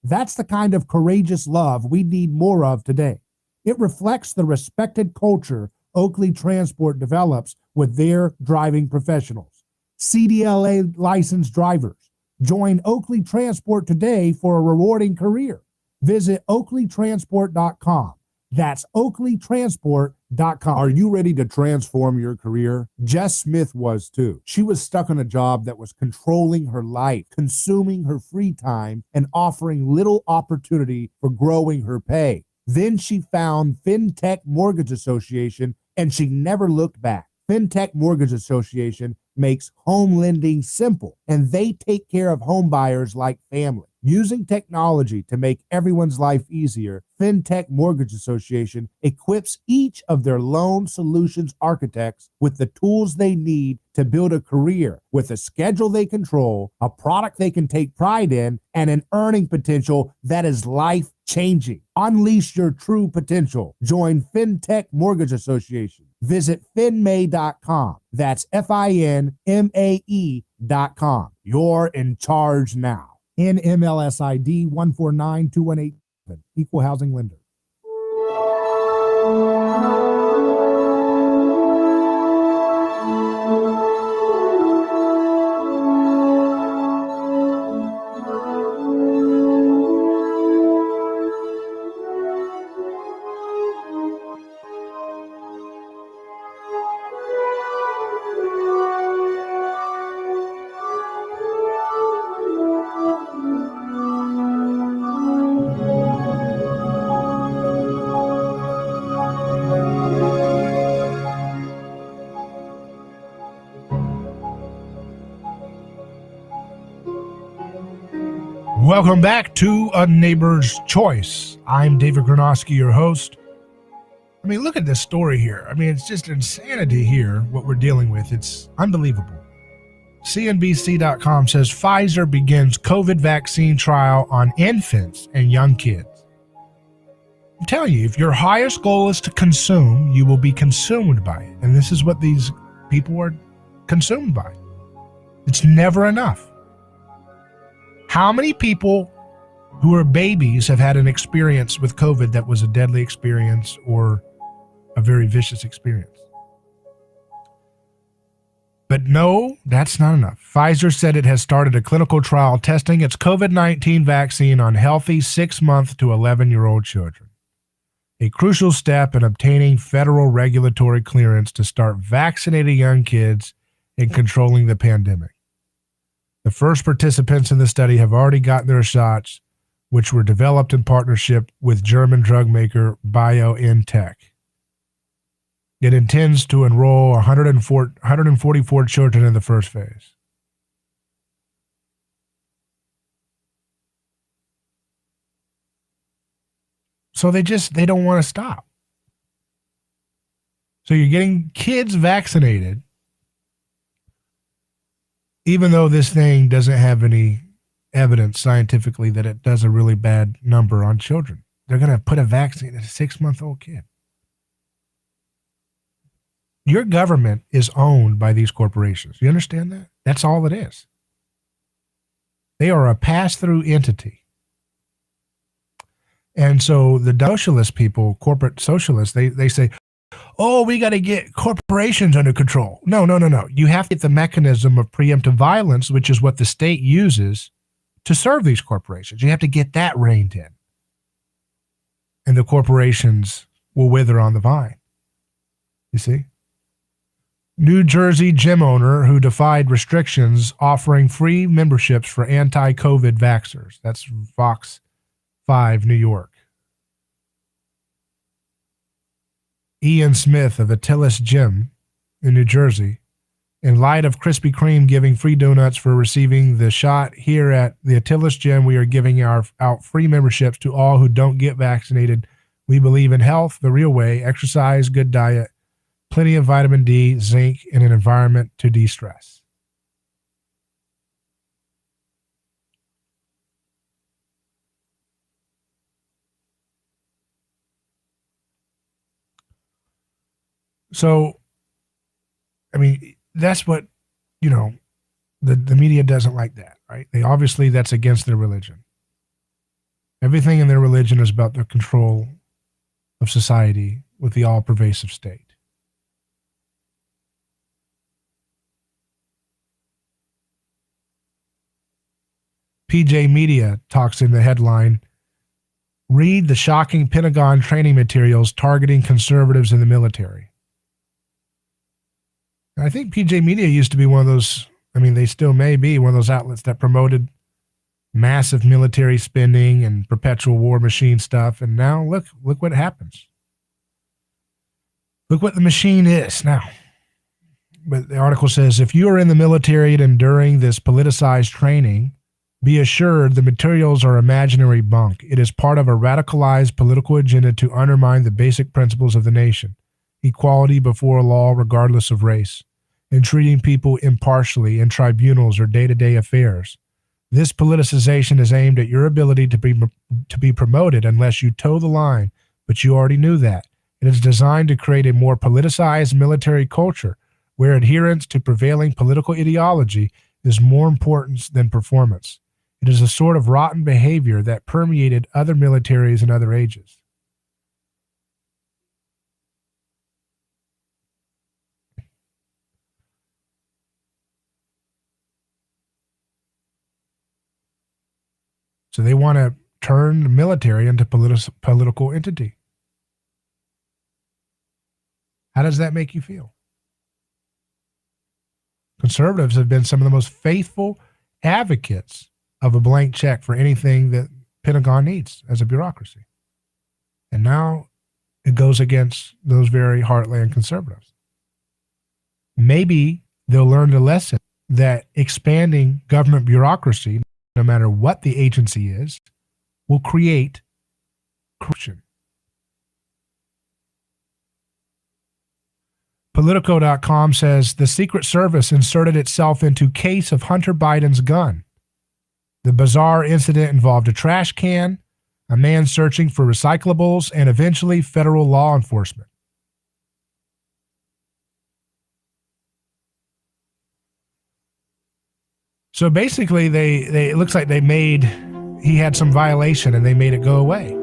That's the kind of courageous love we need more of today. It reflects the respected culture Oakley Transport develops with their driving professionals. CDLA licensed drivers. Join Oakley Transport today for a rewarding career. Visit oakleytransport.com. That's oakleytransport.com. Are you ready to transform your career? Jess Smith was too. She was stuck on a job that was controlling her life, consuming her free time, and offering little opportunity for growing her pay. Then she found FinTech Mortgage Association, and she never looked back. FinTech Mortgage Association makes home lending simple, and they take care of home buyers like family. Using technology to make everyone's life easier, FinTech Mortgage Association equips each of their loan solutions architects with the tools they need to build a career with a schedule they control, a product they can take pride in, and an earning potential that is life-changing. Unleash your true potential. Join FinTech Mortgage Association. Visit finmay.com. That's FINMAE.com. You're in charge now. NMLS ID 1492187. Equal housing lender. Welcome back to A Neighbor's Choice. I'm David Gronowski, your host. I mean, look at this story here. I mean, it's just insanity here, what we're dealing with. It's unbelievable. CNBC.com says Pfizer begins COVID vaccine trial on infants and young kids. I'm telling you, if your highest goal is to consume, you will be consumed by it. And this is what these people are consumed by. It's never enough. How many people who are babies have had an experience with COVID that was a deadly experience or a very vicious experience? But no, that's not enough. Pfizer said it has started a clinical trial testing its COVID-19 vaccine on healthy 6-month to 11-year-old children. A crucial step in obtaining federal regulatory clearance to start vaccinating young kids and controlling the pandemic. The first participants in the study have already gotten their shots, which were developed in partnership with German drug maker BioNTech. It intends to enroll 144 children in the first phase. So they don't want to stop. So you're getting kids vaccinated, even though this thing doesn't have any evidence scientifically that it does a really bad number on children. They're going to put a vaccine in a 6-month-old kid. Your government is owned by these corporations. You understand that? That's all it is. They are a pass-through entity. And so the socialist people, corporate socialists, they say, oh, we got to get corporations under control. No. You have to get the mechanism of preemptive violence, which is what the state uses to serve these corporations. You have to get that reined in. And the corporations will wither on the vine. You see? New Jersey gym owner who defied restrictions offering free memberships for anti-COVID vaxxers. That's Fox 5, New York. Ian Smith of Attilis Gym in New Jersey, in light of Krispy Kreme giving free donuts for receiving the shot here at the Attilis Gym, we are giving out free memberships to all who don't get vaccinated. We believe in health, the real way, exercise, good diet, plenty of vitamin D, zinc, and an environment to de-stress. So, I mean, that's what, the media doesn't like that, right? That's against their religion. Everything in their religion is about the control of society with the all-pervasive state. PJ Media talks in the headline, read the shocking Pentagon training materials targeting conservatives in the military. I think PJ Media used to be one of those, they still may be one of those outlets that promoted massive military spending and perpetual war machine stuff. And now look what happens. Look what the machine is now. But the article says, if you are in the military and during this politicized training, be assured the materials are imaginary bunk. It is part of a radicalized political agenda to undermine the basic principles of the nation. Equality before law regardless of race, and treating people impartially in tribunals or day-to-day affairs. This politicization is aimed at your ability to be promoted unless you toe the line, but you already knew that. It is designed to create a more politicized military culture where adherence to prevailing political ideology is more important than performance. It is a sort of rotten behavior that permeated other militaries in other ages. So they want to turn the military into political entity. How does that make you feel? Conservatives have been some of the most faithful advocates of a blank check for anything that Pentagon needs as a bureaucracy. And now it goes against those very heartland conservatives. Maybe they'll learn the lesson that expanding government bureaucracy, no matter what the agency is, will create corruption. Politico.com says the Secret Service inserted itself into case of Hunter Biden's gun. The bizarre incident involved a trash can, a man searching for recyclables, and eventually federal law enforcement. So basically, it looks like he had some violation and they made it go away.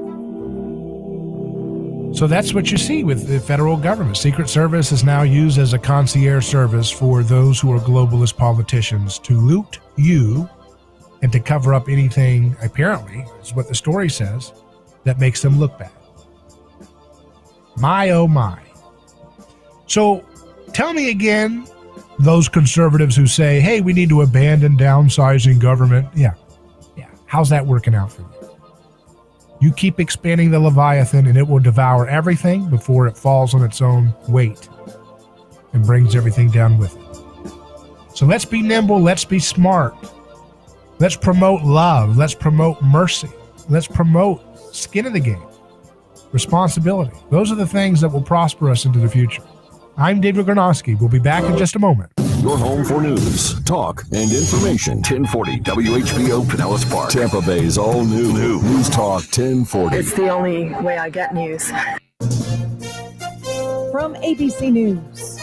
So that's what you see with the federal government. Secret Service is now used as a concierge service for those who are globalist politicians to loot you and to cover up anything, apparently, is what the story says, that makes them look bad. My, oh my. So tell me again, those conservatives who say, hey, we need to abandon downsizing government. Yeah. How's that working out for you? You keep expanding the Leviathan and it will devour everything before it falls on its own weight and brings everything down with it. So let's be nimble. Let's be smart. Let's promote love. Let's promote mercy. Let's promote skin in the game, responsibility. Those are the things that will prosper us into the future. I'm David Gornowski. We'll be back in just a moment. Your home for news, talk, and information. 1040 WHBO Pinellas Park. Tampa Bay's all new News Talk 1040. It's the only way I get news. From ABC News,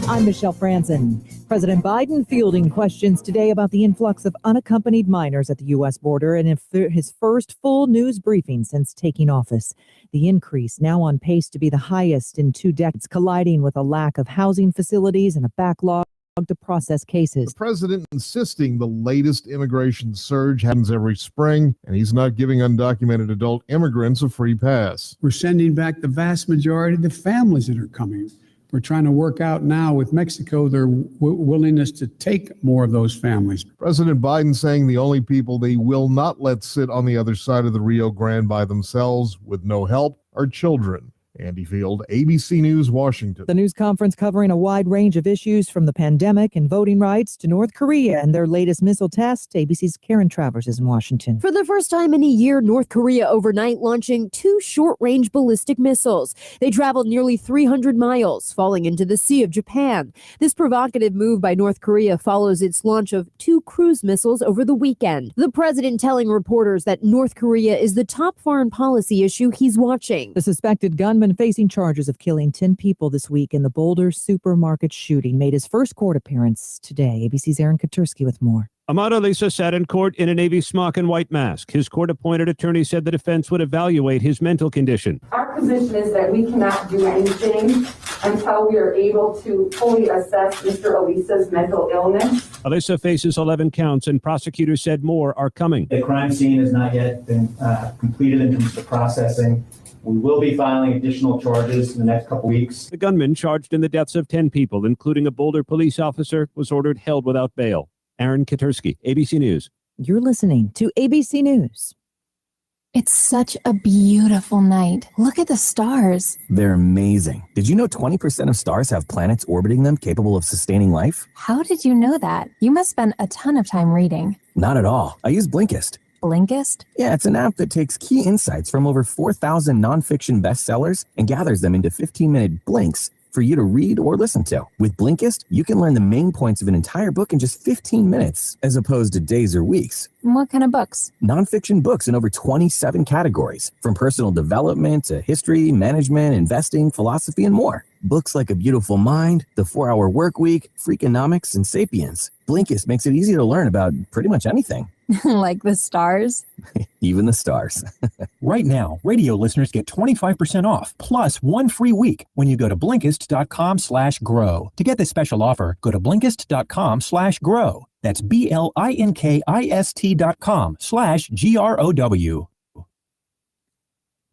I'm Michelle Franzen. President Biden fielding questions today about the influx of unaccompanied minors at the U.S. border and his first full news briefing since taking office. The increase now on pace to be the highest in 2 decades, colliding with a lack of housing facilities and a backlog to process cases. The president insisting the latest immigration surge happens every spring, and he's not giving undocumented adult immigrants a free pass. We're sending back the vast majority of the families that are coming. We're trying to work out now with Mexico their willingness to take more of those families. President Biden saying the only people they will not let sit on the other side of the Rio Grande by themselves with no help are children. Andy Field, ABC News, Washington. The news conference covering a wide range of issues from the pandemic and voting rights to North Korea and their latest missile test. ABC's Karen Travers is in Washington. For the first time in a year, North Korea overnight launching 2 short-range ballistic missiles. They traveled nearly 300 miles, falling into the Sea of Japan. This provocative move by North Korea follows its launch of 2 cruise missiles over the weekend. The president telling reporters that North Korea is the top foreign policy issue he's watching. The suspected gunman facing charges of killing 10 people this week in the Boulder supermarket shooting made his first court appearance today. ABC's Aaron Katursky with more. Ahmad Alissa sat in court in a Navy smock and white mask. His court-appointed attorney said the defense would evaluate his mental condition. Our position is that we cannot do anything until we are able to fully assess Mr. Alissa's mental illness. Alissa faces 11 counts, and prosecutors said more are coming. The crime scene has not yet been completed in terms of processing. We will be filing additional charges in the next couple weeks. The gunman charged in the deaths of 10 people, including a Boulder police officer, was ordered held without bail. Aaron Katursky, ABC News. You're listening to ABC News. It's such a beautiful night. Look at the stars. They're amazing. Did you know 20% of stars have planets orbiting them capable of sustaining life? How did you know that? You must spend a ton of time reading. Not at all. I use Blinkist. Blinkist? Yeah, it's an app that takes key insights from over 4,000 nonfiction bestsellers and gathers them into 15-minute blinks for you to read or listen to. With Blinkist, you can learn the main points of an entire book in just 15 minutes, as opposed to days or weeks. What kind of books? Nonfiction books in over 27 categories, from personal development to history, management, investing, philosophy, and more. Books like A Beautiful Mind, The 4-Hour Workweek, Freakonomics, and Sapiens. Blinkist makes it easy to learn about pretty much anything. Like the stars? Even the stars. Right now, radio listeners get 25% off, plus 1 free week when you go to Blinkist.com/grow. To get this special offer, go to Blinkist.com/grow. That's BLINKIST.com/GROW.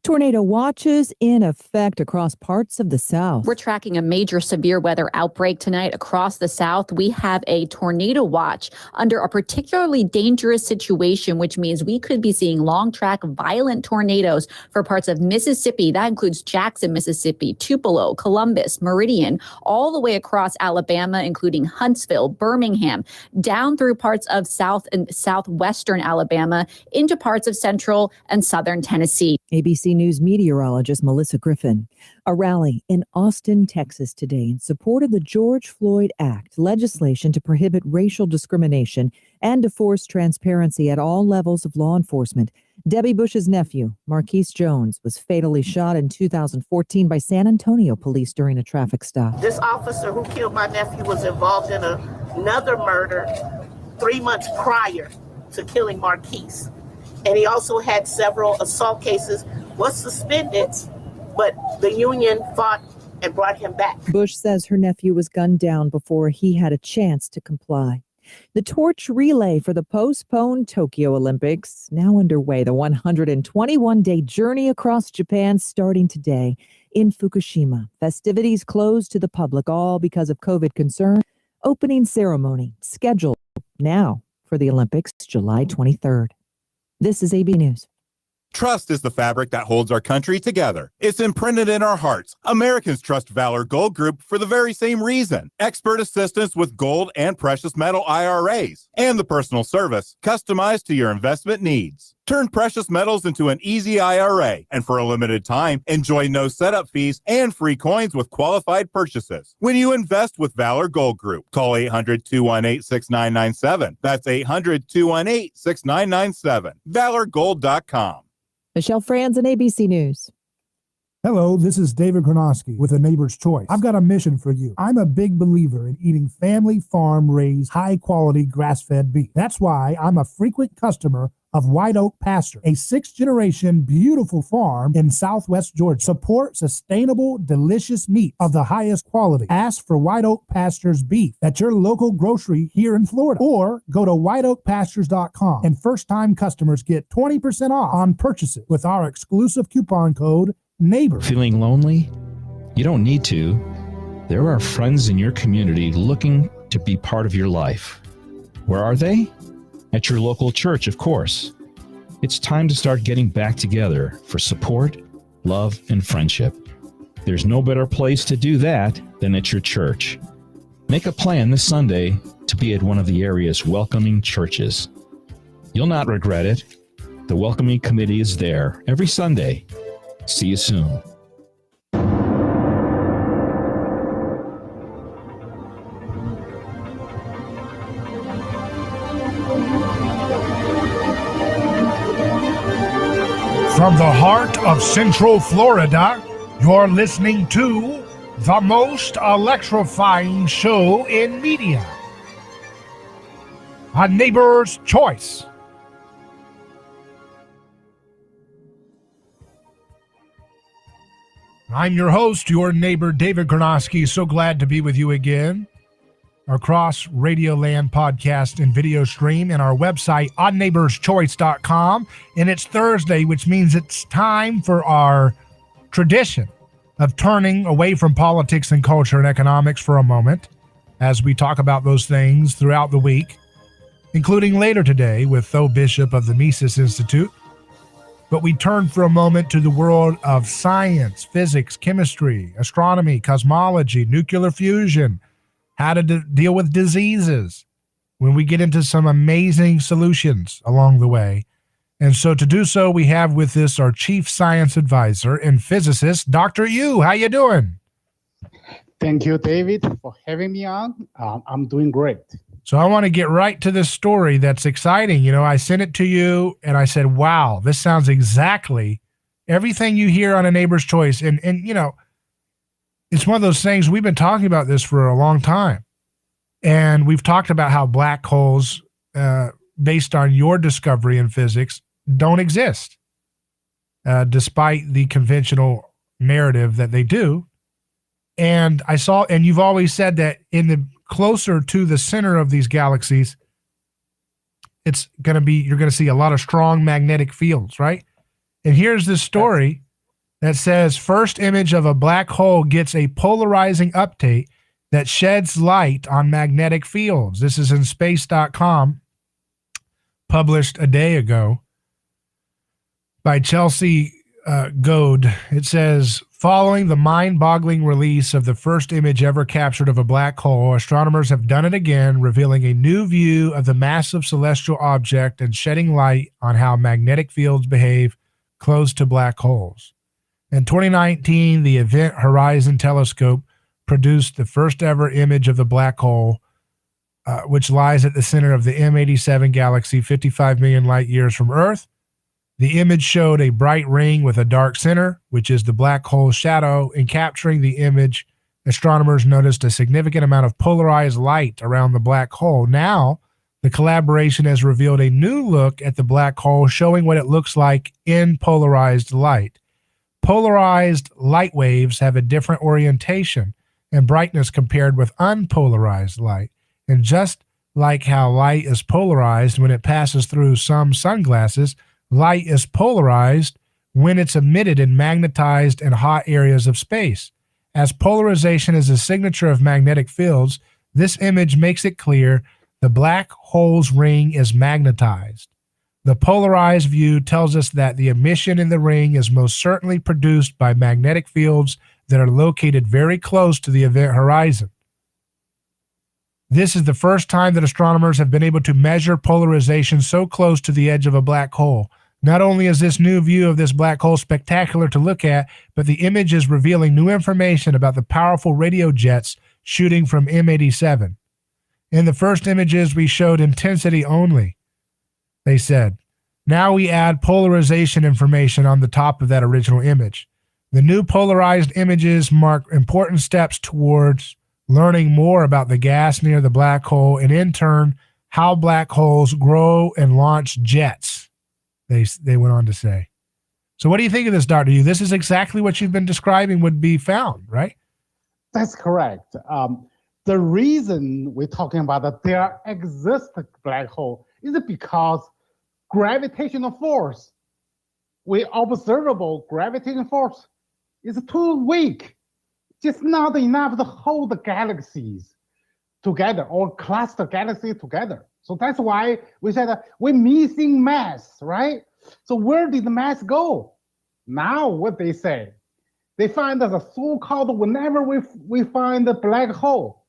Tornado watches in effect across parts of the South. We're tracking a major severe weather outbreak tonight across the South. We have a tornado watch under a particularly dangerous situation, which means we could be seeing long track violent tornadoes for parts of Mississippi. That includes Jackson, Mississippi, Tupelo, Columbus, Meridian, all the way across Alabama, including Huntsville, Birmingham, down through parts of South and southwestern Alabama into parts of central and southern Tennessee. ABC News meteorologist Melissa Griffin. A rally in Austin, Texas today in support of the George Floyd Act, legislation to prohibit racial discrimination and to force transparency at all levels of law enforcement. Debbie Bush's nephew, Marquise Jones, was fatally shot in 2014 by San Antonio police during a traffic stop. This officer who killed my nephew was involved in another murder 3 months prior to killing Marquise. And he also had several assault cases, was suspended, but the union fought and brought him back. Bush says her nephew was gunned down before he had a chance to comply. The torch relay for the postponed Tokyo Olympics now underway. The 121-day journey across Japan starting today in Fukushima. Festivities closed to the public, all because of COVID concern. Opening ceremony scheduled now for the Olympics, July 23rd. This is AB News. Trust is the fabric that holds our country together. It's imprinted in our hearts. Americans trust Valor Gold Group for the very same reason. Expert assistance with gold and precious metal IRAs, and the personal service customized to your investment needs. Turn precious metals into an easy IRA, and for a limited time, enjoy no setup fees and free coins with qualified purchases. When you invest with Valor Gold Group, call 800-218-6997. That's 800-218-6997. ValorGold.com. Michelle Franzen, ABC News. Hello, this is David Kronosky with A Neighbor's Choice. I've got a mission for you. I'm a big believer in eating family farm-raised, high-quality grass-fed beef. That's why I'm a frequent customer of White Oak Pasture, a 6th-generation beautiful farm in southwest Georgia. Support sustainable, delicious meat of the highest quality. Ask for White Oak Pasture's beef at your local grocery here in Florida, or go to whiteoakpastures.com, and first-time customers get 20% off on purchases with our exclusive coupon code NEIGHBOR. Feeling lonely? You don't need to. There are friends in your community looking to be part of your life. Where are they? At your local church, of course. It's time to start getting back together for support, love, and friendship. There's no better place to do that than at your church. Make a plan this Sunday to be at one of the area's welcoming churches. You'll not regret it. The welcoming committee is there every Sunday. See you soon. From the heart of Central Florida, you're listening to the most electrifying show in media, A Neighbor's Choice. I'm your host, your neighbor, David Kornowski. So glad to be with you again. Across Radio Land podcast and video stream and our website, OddNeighborsChoice.com. And it's Thursday, which means it's time for our tradition of turning away from politics and culture and economics for a moment as we talk about those things throughout the week, including later today with Tho Bishop of the Mises Institute. But we turn for a moment to the world of science, physics, chemistry, astronomy, cosmology, nuclear fusion, how to deal with diseases, when we get into some amazing solutions along the way. And so to do so, we have with us our chief science advisor and physicist, Dr. Yu. How you doing? Thank you, David, for having me on. I'm doing great. So I want to get right to this story that's exciting. You know, I sent it to you and I said, wow, this sounds exactly everything you hear on A Neighbor's Choice. And you know, it's one of those things, we've been talking about this for a long time. And we've talked about how black holes, based on your discovery in physics, don't exist, despite the conventional narrative that they do. And I saw, and you've always said that in the closer to the center of these galaxies, it's going to be, you're going to see a lot of strong magnetic fields, right? And here's this story that says, first image of a black hole gets a polarizing update that sheds light on magnetic fields. This is in space.com, published a day ago by Chelsea Goad. It says, following the mind-boggling release of the first image ever captured of a black hole, astronomers have done it again, revealing a new view of the massive celestial object and shedding light on how magnetic fields behave close to black holes. In 2019, the Event Horizon Telescope produced the first ever image of the black hole, which lies at the center of the M87 galaxy, 55 million light years from Earth. The image showed a bright ring with a dark center, which is the black hole's shadow. In capturing the image, astronomers noticed a significant amount of polarized light around the black hole. Now, the collaboration has revealed a new look at the black hole, showing what it looks like in polarized light. Polarized light waves have a different orientation and brightness compared with unpolarized light. And just like how light is polarized when it passes through some sunglasses, light is polarized when it's emitted in magnetized and hot areas of space. As polarization is a signature of magnetic fields, this image makes it clear the black hole's ring is magnetized. The polarized view tells us that the emission in the ring is most certainly produced by magnetic fields that are located very close to the event horizon. This is the first time that astronomers have been able to measure polarization so close to the edge of a black hole. Not only is this new view of this black hole spectacular to look at, but the image is revealing new information about the powerful radio jets shooting from M87. In the first images, we showed intensity only, they said. Now we add polarization information on the top of that original image. The new polarized images mark important steps towards learning more about the gas near the black hole and, in turn, how black holes grow and launch jets. They went on to say. So what do you think of this, Dr. Yu? This is exactly what you've been describing would be found, right? That's correct. The reason we're talking about that there exists a black hole is because gravitational force, observable gravitational force, is too weak. Just not enough to hold the galaxies together or cluster galaxies together. So that's why we said we're missing mass, right? So where did the mass go? Now what they say, they find that the so-called, whenever we find a black hole,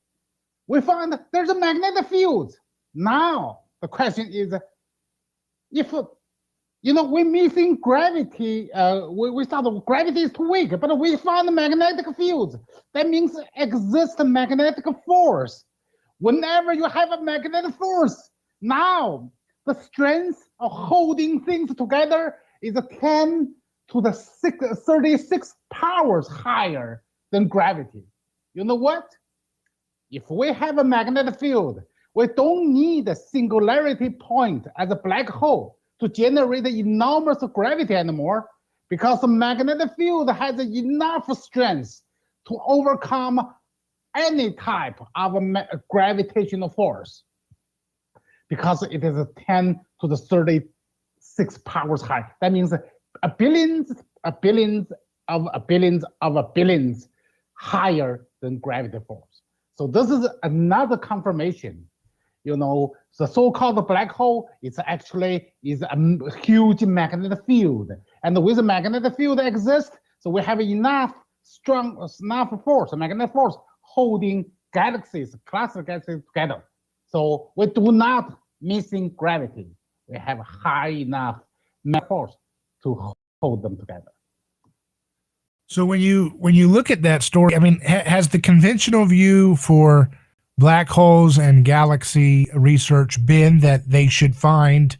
we find there's a magnetic field. Now the question is, if we're missing gravity, we thought gravity is too weak, but we find the magnetic fields. That means exists a magnetic force. Whenever you have a magnetic force, now the strength of holding things together is 10 to the 36 powers higher than gravity. You know what? If we have a magnetic field, we don't need a singularity point as a black hole to generate enormous gravity anymore, because the magnetic field has enough strength to overcome any type of gravitational force, because it is 10 to the 36 powers high. That means a billions higher than gravity force. So this is another confirmation. The so-called black hole is actually a huge magnetic field, and with the magnetic field exists, so we have enough force, magnetic force holding galaxies, cluster galaxies together. So we do not missing gravity. We have high enough force to hold them together. So when you look at that story, I mean, has the conventional view for black holes and galaxy research been that they should find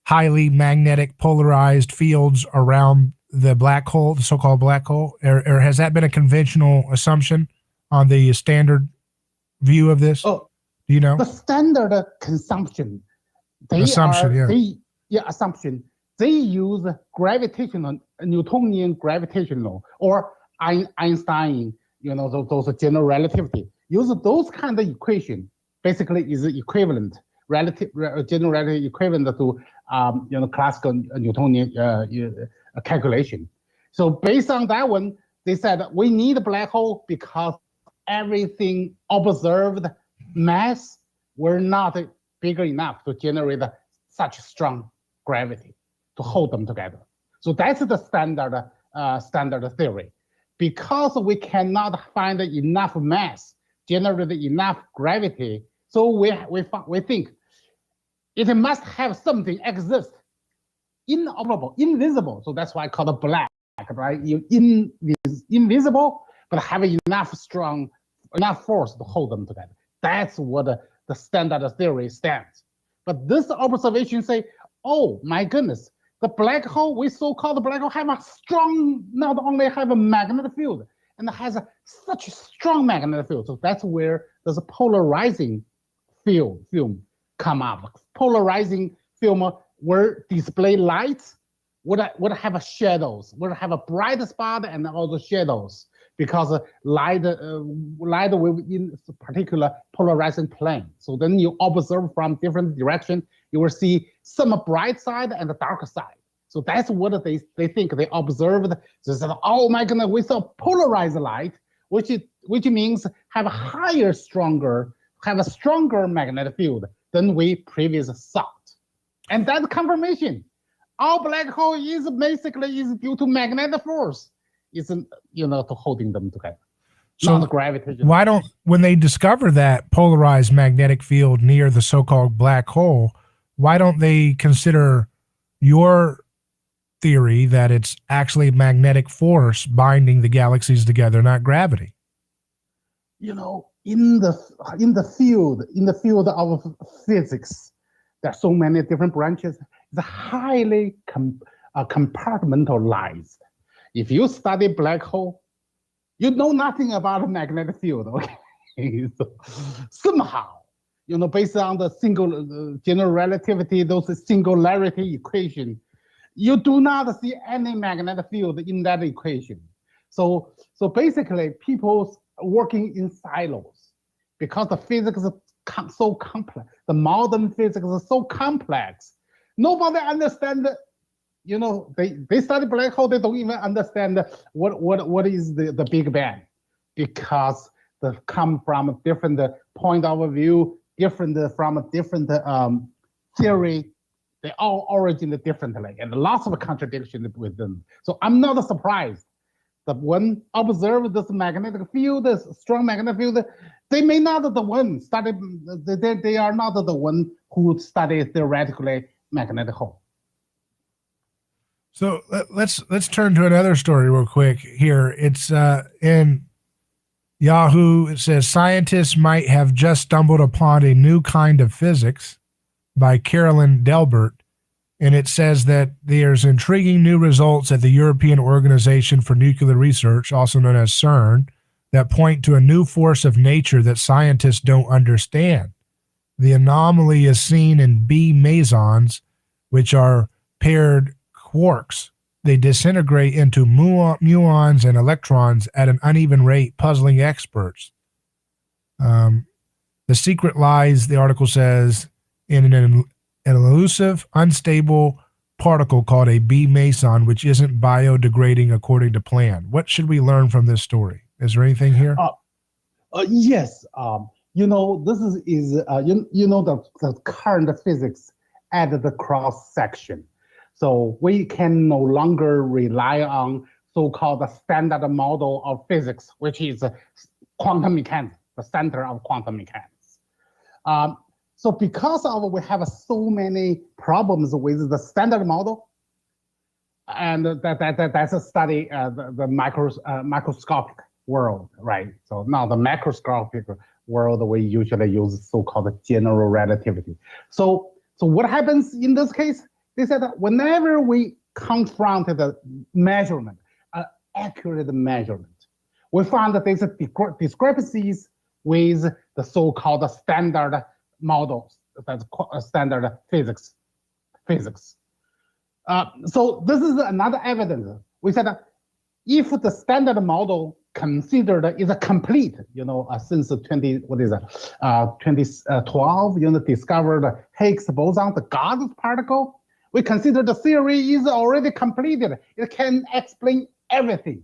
highly magnetic polarized fields around the black hole, the so-called black hole, or has that been a conventional assumption on the standard view of this? Oh, do you know? The standard consumption. Assumption. They use gravitational, Newtonian gravitational, or Einstein, those general relativity. Use those kind of equation, basically is equivalent, general relativity equivalent to classical Newtonian calculation. So based on that one, they said we need a black hole because everything observed mass were not bigger enough to generate such strong gravity to hold them together. So that's the standard theory. Because we cannot find enough mass, generate enough gravity, so we think it must have something exist, inoperable, invisible. So that's why I call it black, right? Invisible, but have enough force to hold them together. That's what the standard theory stands. But this observation say, oh my goodness, the black hole, we so-called black hole, have a strong, not only have a magnetic field, and it has such a strong magnetic field. So that's where there's a polarizing film come up. Polarizing film where display lights would have shadows, would have a bright spot and also shadows, because light will in particular polarizing plane. So then you observe from different direction, you will see some bright side and the dark side. So that's what they think they observed. They said, oh my goodness, we saw polarized light, which means have a stronger magnetic field than we previously thought. And that confirmation, our black hole is basically due to magnetic force, isn't to holding them together. So not gravitation. Why don't, when they discover that polarized magnetic field near the so-called black hole, why don't they consider your theory that it's actually magnetic force binding the galaxies together, not gravity? In the field of physics, there are so many different branches. It's highly compartmentalized. If you study black hole, you know nothing about a magnetic field, okay? So somehow, based on the general relativity, those singularity equation, you do not see any magnetic field in that equation. So basically, people working in silos because the physics is so complex. The modern physics is so complex. Nobody understands. They study black hole. They don't even understand what is the Big Bang, because they come from a different point of view, from a different theory. They all originate differently, and lots of contradictions with them. So I'm not surprised that when observe this magnetic field, this strong magnetic field, they may not be the one study. They are not the one who study theoretically magnetic hole. So let's turn to another story real quick here. It's in Yahoo. It says scientists might have just stumbled upon a new kind of physics by Carolyn Delbert. And it says that there's intriguing new results at the European Organization for Nuclear Research, also known as CERN, that point to a new force of nature that scientists don't understand. The anomaly is seen in B mesons, which are paired quarks. They disintegrate into muons and electrons at an uneven rate, puzzling experts. The secret lies, the article says, in an elusive, unstable particle called a B meson, which isn't biodegrading according to plan. What should we learn from this story? Is there anything here? Yes. This is the current physics at the cross section. So we can no longer rely on so-called standard model of physics, which is quantum mechanics, the center of quantum mechanics. So because of we have so many problems with the standard model, and that's a study the microscopic world, right? So now the macroscopic world, we usually use so-called general relativity. So what happens in this case? They said that whenever we confront the measurement, accurate measurement, we found that there's discrepancies with the so-called standard models, that's standard physics. So this is another evidence. We said that if the standard model considered is a complete, since 2012, discovered Higgs boson, the God particle, we consider the theory is already completed. It can explain everything.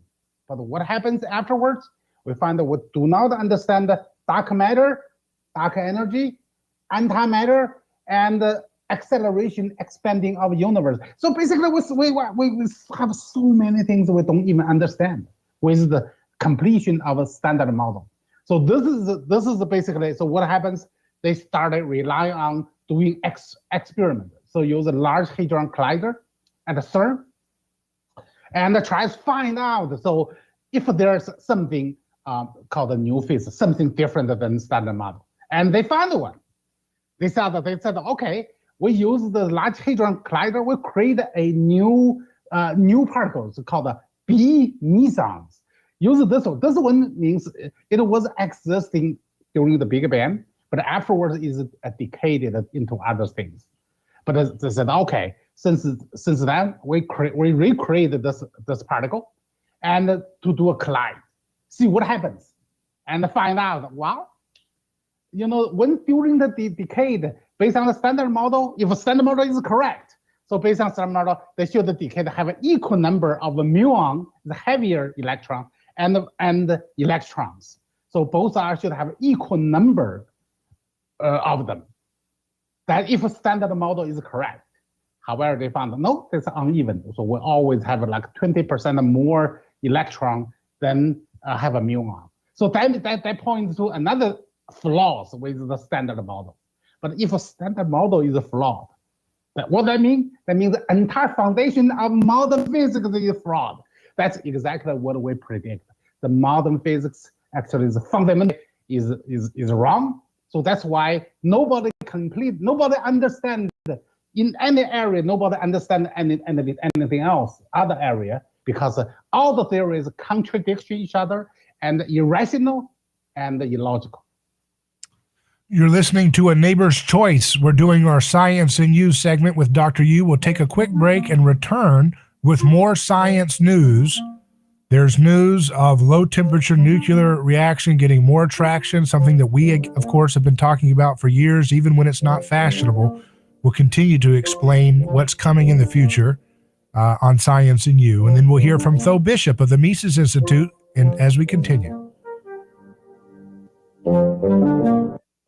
But what happens afterwards? We find that we do not understand dark matter, dark energy, antimatter, and acceleration, expanding of universe. So basically, we have so many things we don't even understand with the completion of a standard model. So this is basically, so what happens? They started relying on doing experiments. So use a Large Hadron Collider at the CERN and try to find out. So if there's something called a new physics, something different than standard model. And they found one. They said, okay, we use the Large Hadron Collider, we create a new particles called B mesons. Use this one. This one means it was existing during the Big Bang, but afterwards is decayed into other things. But they said, okay, since then we recreated this particle, and to do a collide, see what happens, and find out. Well, when during the decade, based on the standard model, if a standard model is correct, so based on standard model, they should decay have an equal number of muon, the heavier electron, and electrons. So both should have equal number of them. That if a standard model is correct. However, they found no, it's uneven. So we always have like 20% more electron than have a muon. So that points to another flaws with the standard model. But if a standard model is flawed, what that mean? That means the entire foundation of modern physics is flawed. That's exactly what we predict. The modern physics actually is fundamentally is wrong. So that's why nobody understands in any area, nobody understands anything else, other area, because all the theories contradict each other and irrational and illogical. You're listening to A Neighbor's Choice. We're doing our Science and You segment with Dr. Yu. We'll take a quick break and return with more science news. There's news of low temperature nuclear reaction getting more traction, something that we, of course, have been talking about for years, even when it's not fashionable. We'll continue to explain what's coming in the future on Science and You. And then we'll hear from Tho Bishop of the Mises Institute and as we continue.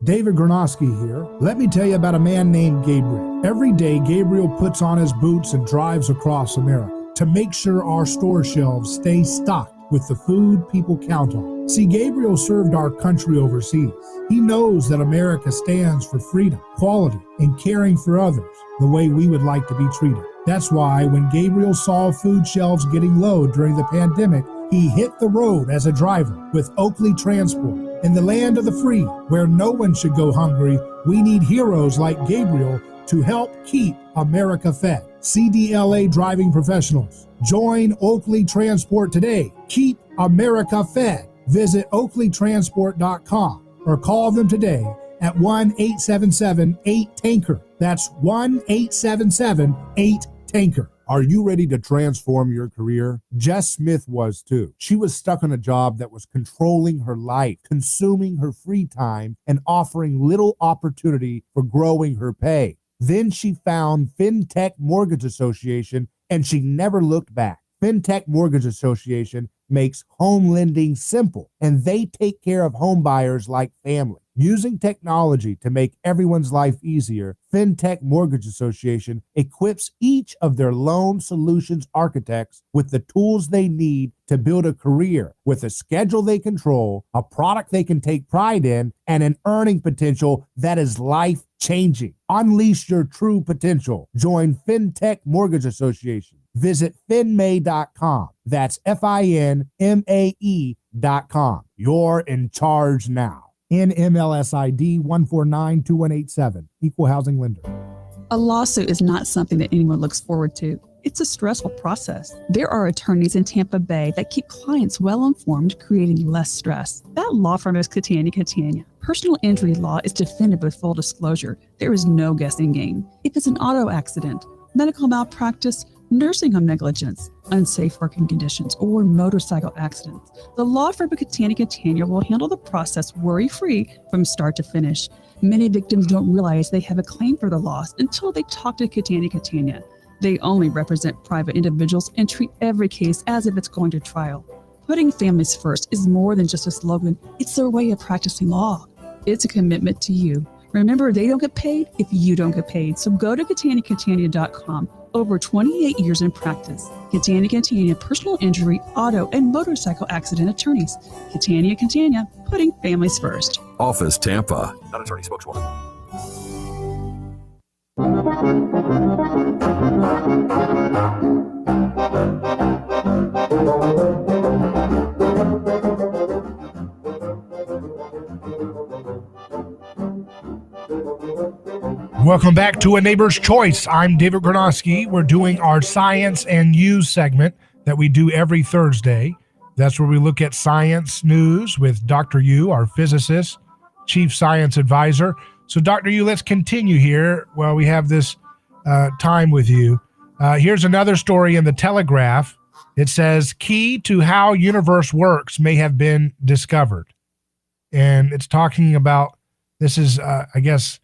David Granosky here. Let me tell you about a man named Gabriel. Every day, Gabriel puts on his boots and drives across America to make sure our store shelves stay stocked with the food people count on. See, Gabriel served our country overseas. He knows that America stands for freedom, quality, and caring for others the way we would like to be treated. That's why when Gabriel saw food shelves getting low during the pandemic, he hit the road as a driver with Oakley Transport. In the land of the free, where no one should go hungry, we need heroes like Gabriel to help keep America fed. CDLA driving professionals, join Oakley Transport today. Keep America fed. Visit oakleytransport.com or call them today at 1-877-8-TANKER. That's 1-877-8-TANKER. Are you ready to transform your career? Jess Smith was too. She was stuck on a job that was controlling her life, consuming her free time, and offering little opportunity for growing her pay. Then she found FinTech Mortgage Association, and she never looked back. FinTech Mortgage Association makes home lending simple, and they take care of home buyers like family. Using technology to make everyone's life easier, FinTech Mortgage Association equips each of their loan solutions architects with the tools they need to build a career with a schedule they control, a product they can take pride in, and an earning potential that is life-changing. Unleash your true potential. Join FinTech Mortgage Association. Visit finmay.com. That's FINMAE.com. You're in charge now. NMLS ID 1492187, Equal Housing Lender. A lawsuit is not something that anyone looks forward to. It's a stressful process. There are attorneys in Tampa Bay that keep clients well informed, creating less stress. That law firm is Catania Catania. Personal injury law is defended with full disclosure. There is no guessing game. If it's an auto accident, medical malpractice, nursing home negligence, unsafe working conditions, or motorcycle accidents, the law firm of Catania Catania will handle the process worry-free from start to finish. Many victims don't realize they have a claim for the loss until they talk to Catania Catania. They only represent private individuals and treat every case as if it's going to trial. Putting families first is more than just a slogan. It's their way of practicing law. It's a commitment to you. Remember, they don't get paid if you don't get paid. So go to CataniaCatania.com. Over 28 years in practice. Catania Catania personal injury, auto, and motorcycle accident attorneys. Catania Catania, putting families first. Office Tampa. Not attorney spokeswoman. Welcome back to A Neighbor's Choice. I'm David Granosky. We're doing our Science and You segment that we do every Thursday. That's where we look at science news with Dr. Yu, our physicist, chief science advisor. So, Dr. Yu, let's continue here while we have this time with you. Here's another story in the Telegraph. It says, key to how universe works may have been discovered. And it's talking about, this is, I guess,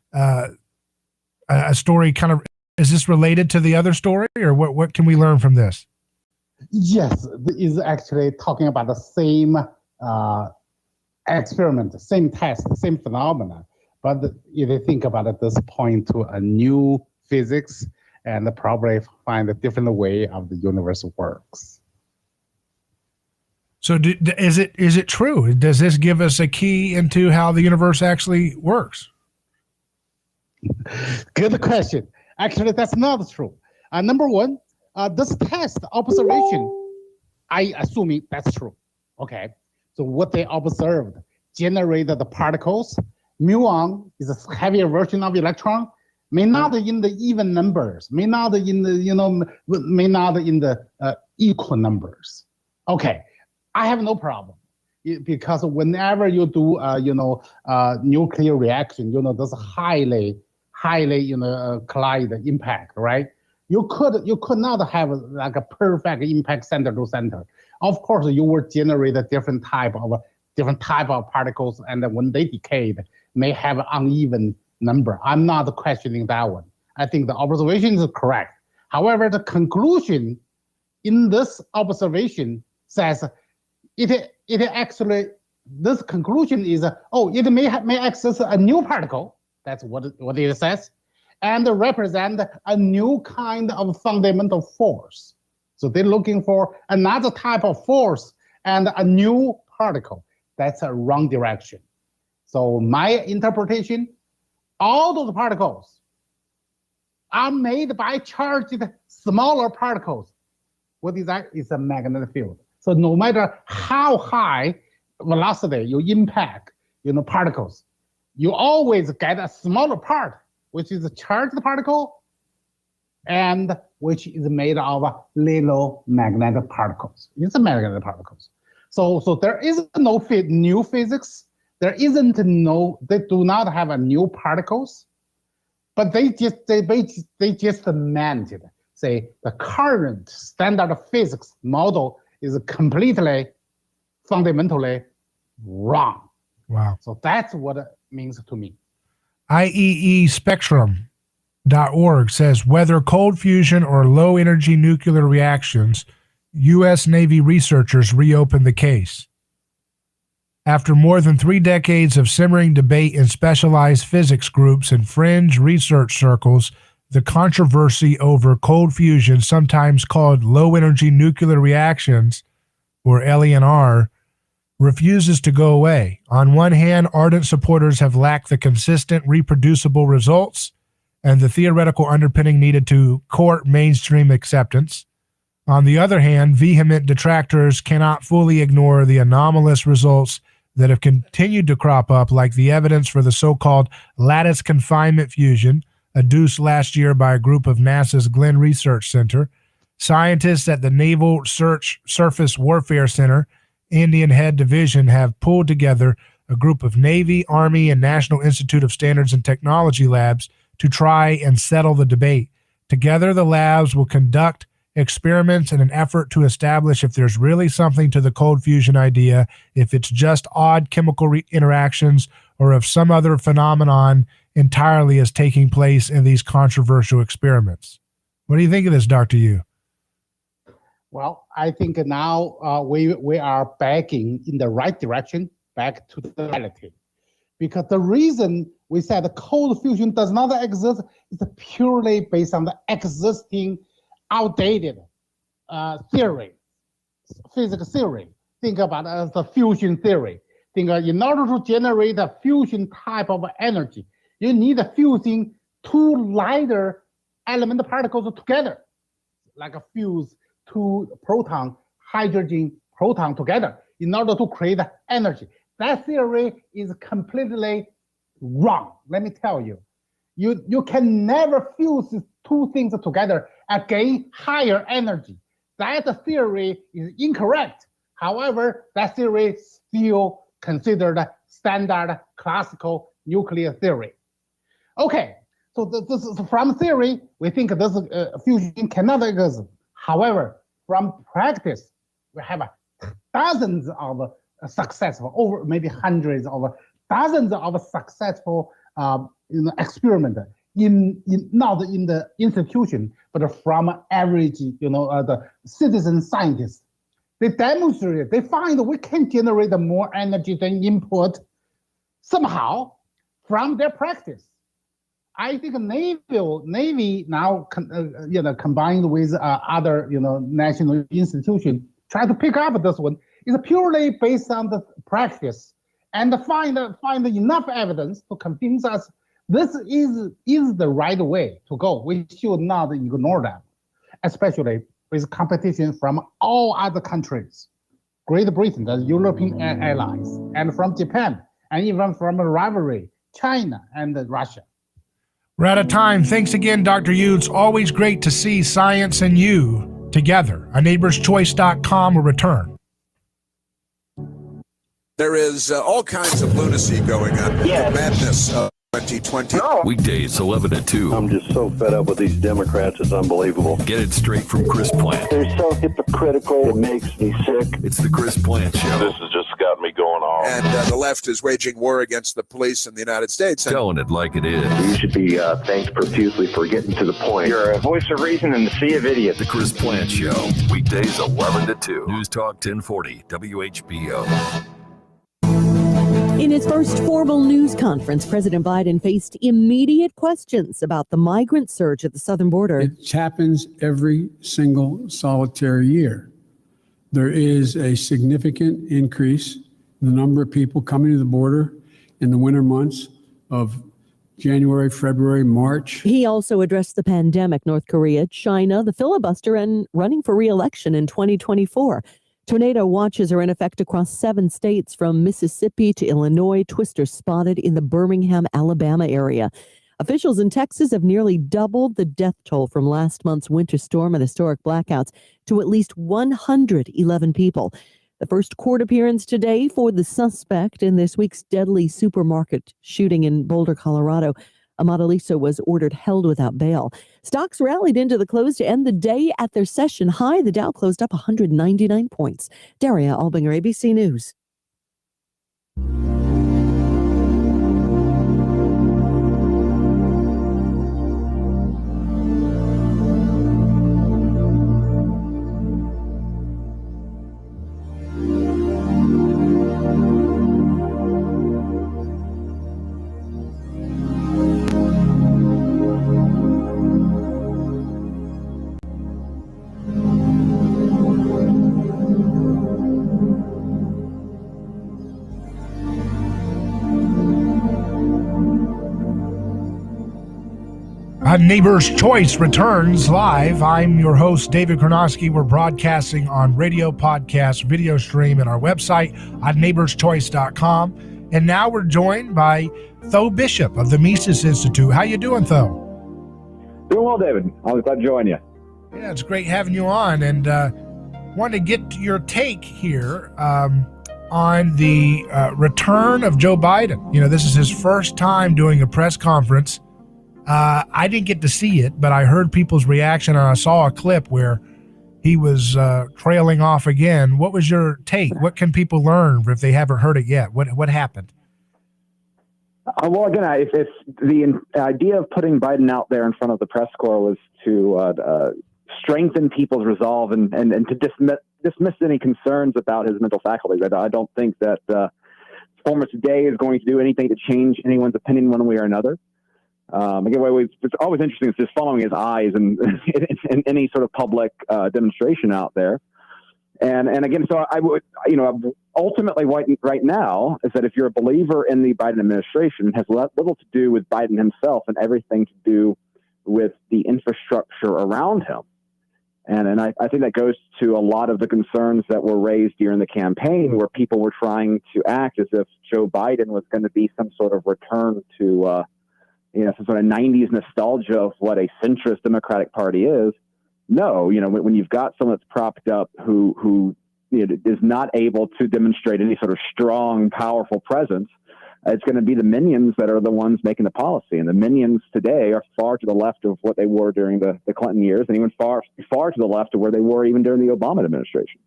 a story kind of, is this related to the other story, or what can we learn from this? Yes, is actually talking about the same experiment, same test, same phenomena. But if you think about it, this point to a new physics and probably find a different way of the universe works. So is it true? Does this give us a key into how the universe actually works? Good question. Actually, that's not true. Number one, this test observation, I assuming that's true. Okay. So what they observed generated the particles. Muon is a heavier version of electron, may not in the even numbers, may not in the, may not in the equal numbers. Okay. I have no problem. because whenever you do, nuclear reaction, there's highly, collide impact, right? You could not have like a perfect impact center to center. Of course, you will generate a different type of particles, and when they decay, may have uneven number. I'm not questioning that one. I think the observation is correct. However, the conclusion in this observation says it actually, this conclusion is, it may access a new particle. That's what it says, and represent a new kind of fundamental force. So they're looking for another type of force and a new particle. That's a wrong direction. So my interpretation, all those particles are made by charged smaller particles. What is that? It's a magnetic field. So no matter how high velocity you impact, particles, you always get a smaller part, which is a charged particle, and which is made of little magnetic particles. It's a magnetic particles. So there is no new physics. They do not have a new particles, but they just meant it. Say the current standard physics model is completely, fundamentally wrong. Wow. So that's what it means to me. IEEspectrum.org says whether cold fusion or low energy nuclear reactions, U.S. Navy researchers reopened the case. After more than 3 decades of simmering debate in specialized physics groups and fringe research circles, the controversy over cold fusion, sometimes called low-energy nuclear reactions, or LENR, refuses to go away. On one hand, ardent supporters have lacked the consistent, reproducible results and the theoretical underpinning needed to court mainstream acceptance. On the other hand, vehement detractors cannot fully ignore the anomalous results that have continued to crop up, like the evidence for the so-called lattice confinement fusion adduced last year by a group of NASA's Glenn Research Center. Scientists at the Naval Surface Warfare Center, Indian Head Division, have pulled together a group of Navy, Army, and National Institute of Standards and Technology labs to try and settle the debate. Together, the labs will conduct experiments in an effort to establish if there's really something to the cold fusion idea, if it's just odd chemical interactions, or if some other phenomenon entirely is taking place in these controversial experiments. What do you think of this, Dr. Yu? Well, I think now we are backing in the right direction, back to the reality. Because the reason we said cold fusion does not exist is purely based on the existing outdated theory, physics theory. Think about it as the fusion theory. Think in order to generate a fusion type of energy, you need fusing 2 lighter element particles together, like a fuse 2 proton, hydrogen proton together in order to create energy. That theory is completely wrong. Let me tell you. You can never fuse 2 things together and gain higher energy. That theory is incorrect. However, that theory is still considered standard classical nuclear theory. Okay, so this is from theory, we think this fusion cannot exist. However, from practice, we have dozens of successful, over maybe hundreds of dozens of successful experiments not in the institution, but from average, the citizen scientists. They demonstrated, they find we can generate more energy than input somehow from their practice. I think Navy now, combined with other, national institution, try to pick up this one. It's purely based on the practice and find enough evidence to convince us this is the right way to go. We should not ignore that, especially with competition from all other countries, Great Britain, the European allies, and from Japan, and even from a rivalry, China and Russia. We're out of time. Thanks again, Dr. Yu. It's always great to see science and you together. A NeighborsChoice.com will return. There is all kinds of lunacy going on. The madness of 2020. Weekdays 11 to 2. I'm just so fed up with these Democrats. It's unbelievable. Get it straight from Chris Plant. They're so hypocritical. It makes me sick. It's the Chris Plant Show. This has just got me going on. And the left is waging war against the police in the United States. Telling it like it is. You should be thanked profusely for getting to the point. You're a voice of reason in the sea of idiots. The Chris Plant Show. Weekdays 11 to 2. News Talk 1040 WHBO. In his first formal news conference, President Biden faced immediate questions about the migrant surge at the southern border. It happens every single solitary year. There is a significant increase in the number of people coming to the border in the winter months of January, February, March. He also addressed the pandemic, North Korea, China, the filibuster, and running for re-election in 2024. Tornado watches are in effect across 7 states from Mississippi to Illinois. Twisters spotted in the Birmingham, Alabama area. Officials in Texas have nearly doubled the death toll from last month's winter storm and historic blackouts to at least 111 people. The first court appearance today for the suspect in this week's deadly supermarket shooting in Boulder, Colorado. Ahmad Alissa was ordered held without bail. Stocks rallied into the close to end the day at their session high. The Dow closed up 199 points. Daria Albinger, ABC News. Neighbor's Choice returns live. I'm your host, David Kornowski. We're broadcasting on radio, podcast, video stream, and our website on neighborschoice.com. And now we're joined by Tho Bishop of the Mises Institute. How you doing, Tho? Doing well, David. Always glad to join you. Yeah, it's great having you on. And want to get your take here on the return of Joe Biden. You know, this is his first time doing a press conference. I didn't get to see it, but I heard people's reaction, and I saw a clip where he was trailing off again. What was your take? What can people learn if they haven't heard it yet? What happened? Well, again, if the idea of putting Biden out there in front of the press corps was to strengthen people's resolve and to dismiss any concerns about his mental faculties. I don't think that performance today is going to do anything to change anyone's opinion one way or another. Again, it's always interesting is just following his eyes and in any sort of public demonstration out there. And again, so I would, ultimately right now is that if you're a believer in the Biden administration, it has little to do with Biden himself and everything to do with the infrastructure around him. And I think that goes to a lot of the concerns that were raised during the campaign, where people were trying to act as if Joe Biden was going to be some sort of return to some sort of 90s nostalgia of what a centrist Democratic Party is. No, when you've got someone that's propped up who is not able to demonstrate any sort of strong, powerful presence, it's going to be the minions that are the ones making the policy. And the minions today are far to the left of what they were during the Clinton years, and even far to the left of where they were even during the Obama administration.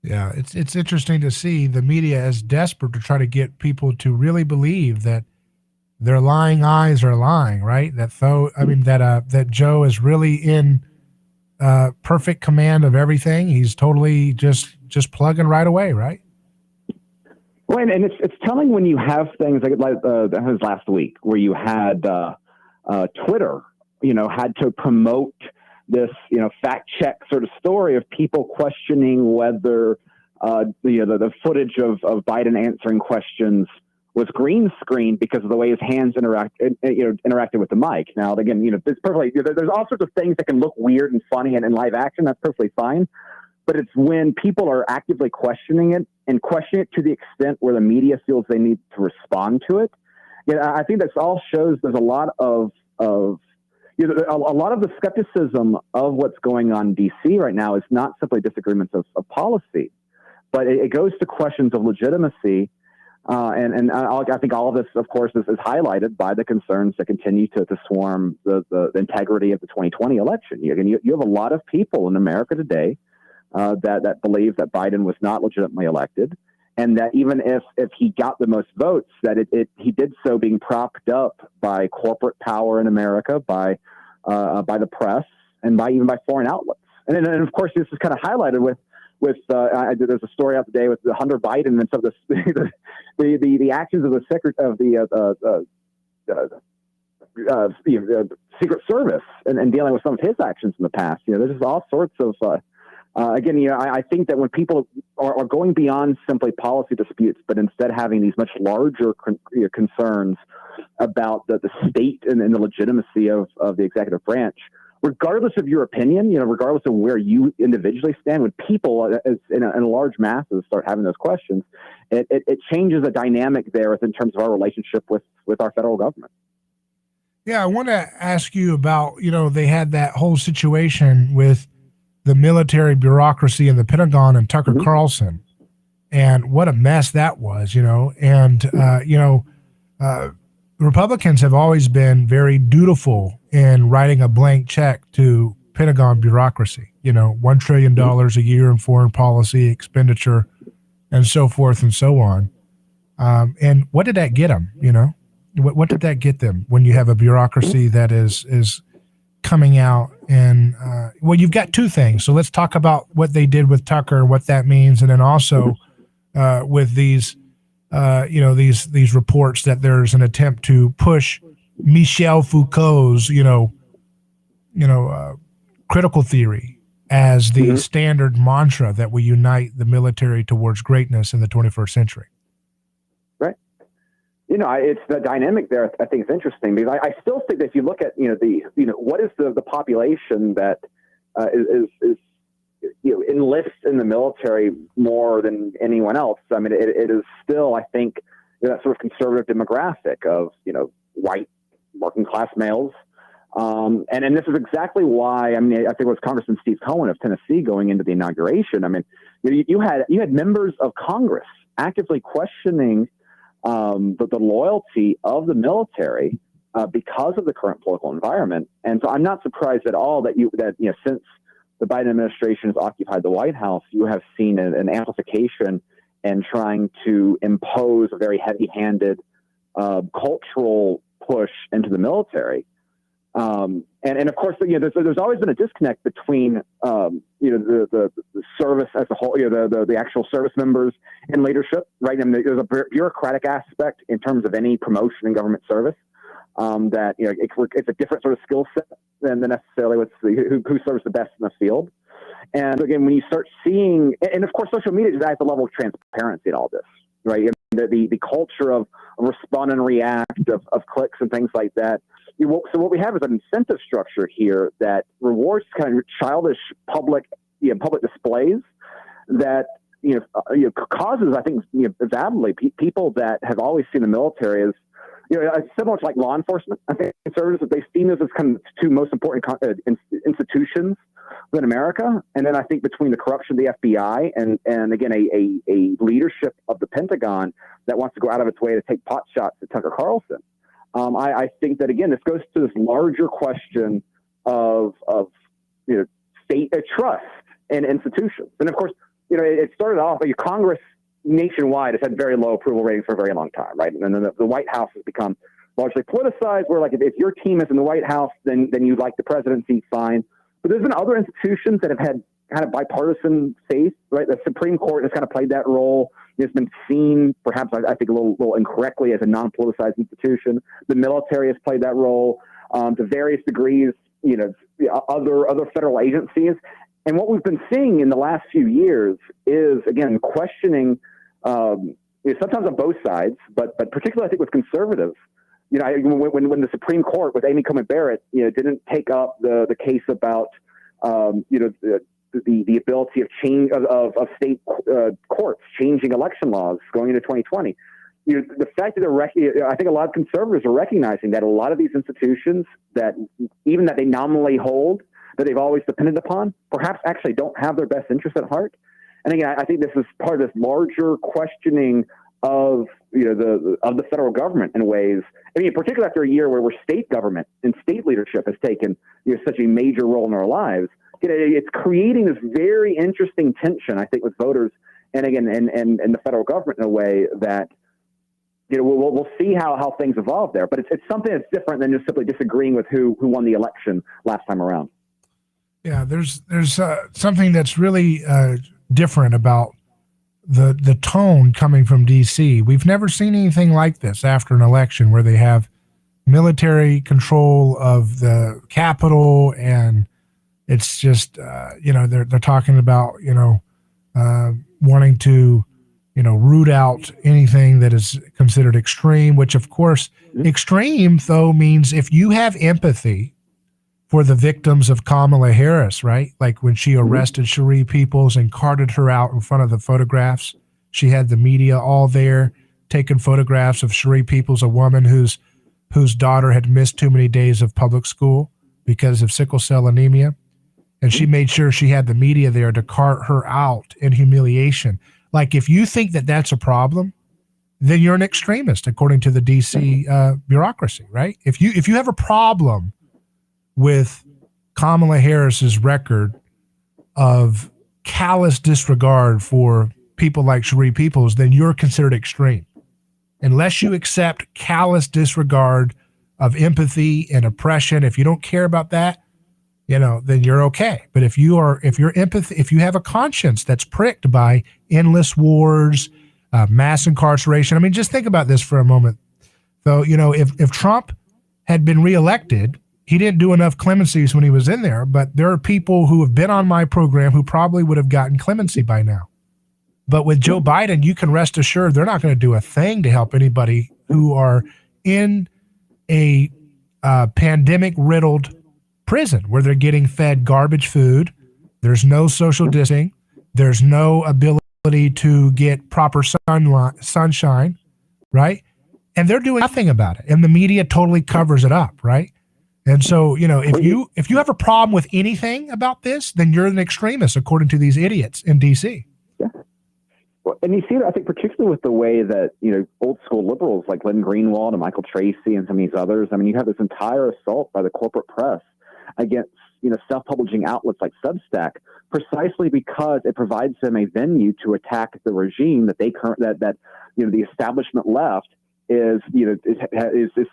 Yeah, it's interesting to see the media as desperate to try to get people to really believe that their lying eyes are lying, right? That Joe is really in perfect command of everything. He's totally just plugging right away, right? Right, and it's telling when you have things like that was last week, where you had Twitter, had to promote this, fact check sort of story of people questioning whether the footage of Biden answering questions was green screen because of the way his hands interacted with the mic. Now, again, it's perfectly, there's all sorts of things that can look weird and funny and in live action. That's perfectly fine. But it's when people are actively questioning it and question it to the extent where the media feels they need to respond to it. I think that all shows there's a lot of a lot of the skepticism of what's going on in D.C. right now is not simply disagreements of policy, but it goes to questions of legitimacy. I think all of this, of course, is highlighted by the concerns that continue to swarm the integrity of the 2020 election. You have a lot of people in America today that believe that Biden was not legitimately elected, and that even if he got the most votes, that he did so being propped up by corporate power in America, by the press, and even by foreign outlets. And of course, this is kind of highlighted with there's a story out today with Hunter Biden and some of the actions of the Secret Service and dealing with some of his actions in the past. There's just all sorts of again. I think that when people are going beyond simply policy disputes, but instead having these much larger concerns about the state and the legitimacy of the executive branch, regardless of your opinion, regardless of where you individually stand, when people in large masses start having those questions, it changes the dynamic there in terms of our relationship with our federal government. Yeah, I want to ask you about, they had that whole situation with the military bureaucracy in the Pentagon and Tucker Carlson, and what a mess that was, and, Republicans have always been very dutiful in writing a blank check to Pentagon bureaucracy, $1 trillion a year in foreign policy expenditure and so forth and so on. And what did that get them? What did that get them when you have a bureaucracy that is coming out and, well, you've got two things. So let's talk about what they did with Tucker and what that means. And then also with these, these reports that there's an attempt to push Michel Foucault's, critical theory as the standard mantra that will unite the military towards greatness in the 21st century. Right. It's the dynamic there. I think it's interesting because I still think that if you look at, what is the population that is enlists in the military more than anyone else. I mean, it is still, I think, that sort of conservative demographic of, white working class males. And this is exactly why, I think it was Congressman Steve Cohen of Tennessee going into the inauguration. I mean, you had members of Congress actively questioning the loyalty of the military because of the current political environment. And so I'm not surprised at all that since the Biden administration has occupied the White House, you have seen an amplification and trying to impose a very heavy-handed cultural push into the military. And of course, there's always been a disconnect between the service as a whole, the actual service members and leadership, right? I mean, there's a bureaucratic aspect in terms of any promotion in government service. That it's a different sort of skill set than necessarily who serves the best in the field. And again, when you start seeing, and of course, social media just adds a level of transparency in all this, right? The culture of respond and react, of clicks and things like that. So what we have is an incentive structure here that rewards kind of childish public displays that causes, I think, validly people that have always seen the military as similar to like law enforcement. I think conservatives, that they've seen this as kind of the two most important institutions in America. And then I think between the corruption of the FBI and again, a leadership of the Pentagon that wants to go out of its way to take pot shots at Tucker Carlson. I think that, again, this goes to this larger question of state trust in institutions. And of course, it started off, Congress nationwide has had very low approval ratings for a very long time, right? And then the White House has become largely politicized, where like if your team is in the White House, then you like the presidency, fine. But there's been other institutions that have had kind of bipartisan faith, right? The Supreme Court has kind of played that role. It's been seen, perhaps I think a little incorrectly, as a non-politicized institution. The military has played that role to various degrees. Other federal agencies. And what we've been seeing in the last few years is, again, questioning, sometimes on both sides, but particularly I think with conservatives. When the Supreme Court with Amy Coney Barrett, didn't take up the case about, the ability of change of state courts changing election laws going into 2020. The fact that I think a lot of conservatives are recognizing that a lot of these institutions that even that they nominally hold, that they've always depended upon, perhaps actually don't have their best interest at heart. And again, I think this is part of this larger questioning of the federal government in ways. I mean, particularly after a year where state government and state leadership has taken such a major role in our lives, it's creating this very interesting tension, I think, with voters, and again, and the federal government in a way that we'll see how things evolve there. But it's something that's different than just simply disagreeing with who won the election last time around. Yeah, there's something that's really different about the tone coming from D.C. We've never seen anything like this after an election where they have military control of the Capitol, and it's just they're talking about wanting to root out anything that is considered extreme, which of course extreme though means if you have empathy for the victims of Kamala Harris, right? Like when she arrested Cherie Peoples and carted her out in front of the photographs, she had the media all there taking photographs of Cherie Peoples, a woman whose daughter had missed too many days of public school because of sickle cell anemia. And she made sure she had the media there to cart her out in humiliation. Like, if you think that that's a problem, then you're an extremist, according to the DC bureaucracy, right? If you have a problem with Kamala Harris's record of callous disregard for people like Cherie Peoples, then you're considered extreme. Unless you accept callous disregard of empathy and oppression, if you don't care about that, then you're okay. But if you have a conscience that's pricked by endless wars, mass incarceration. I mean, just think about this for a moment. So, if Trump had been reelected, he didn't do enough clemencies when he was in there, but there are people who have been on my program who probably would have gotten clemency by now. But with Joe Biden, you can rest assured they're not going to do a thing to help anybody who are in a pandemic-riddled prison where they're getting fed garbage food. There's no social distancing. There's no ability to get proper sunshine, right? And they're doing nothing about it. And the media totally covers it up, right? And so, if you have a problem with anything about this, then you're an extremist, according to these idiots in D.C. Yeah. Well, and you see it, I think, particularly with the way that, old school liberals like Glenn Greenwald and Michael Tracy and some of these others, I mean, you have this entire assault by the corporate press against, self-publishing outlets like Substack, precisely because it provides them a venue to attack the regime that the establishment left is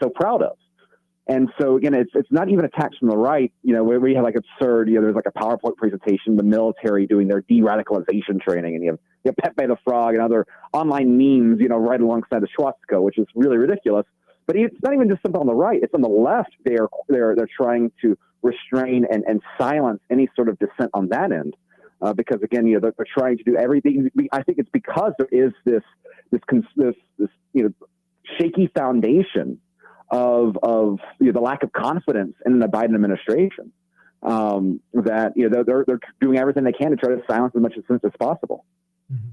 so proud of. And so, again, it's not even attacks from the right, where you have like absurd, there's like a PowerPoint presentation, the military doing their de-radicalization training, and you have Pepe the Frog and other online memes, right alongside the swastika, which is really ridiculous. But it's not even just something on the right. It's on the left. They're trying to restrain and silence any sort of dissent on that end. Because again, they're trying to do everything. I think it's because there is this shaky foundation of the lack of confidence in the Biden administration, that they're doing everything they can to try to silence as much dissent as possible. Mm-hmm.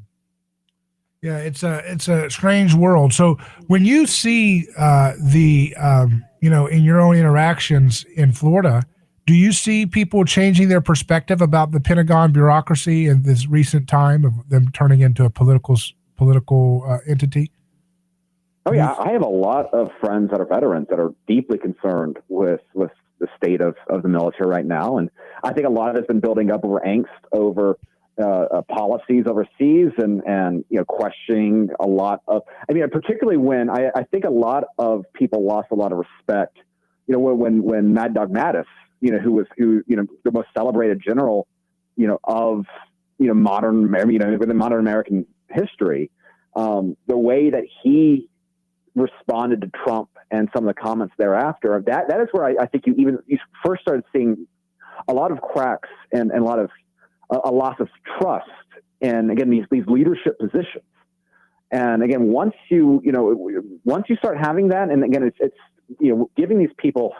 Yeah, it's a strange world. So when you see in your own interactions in Florida, do you see people changing their perspective about the Pentagon bureaucracy in this recent time of them turning into a political entity? Oh yeah, I have a lot of friends that are veterans that are deeply concerned with the state of the military right now, and I think a lot of it's been building up over angst over policies overseas and questioning a lot of. I mean, particularly when I think a lot of people lost a lot of respect. When Mad Dog Mattis, who the most celebrated general, of modern within modern American history, the way that he responded to Trump and some of the comments thereafter, that is where I think you first started seeing a lot of cracks and a lot of a loss of trust. And again, these leadership positions. And again, once you start having that, and again, it's giving these people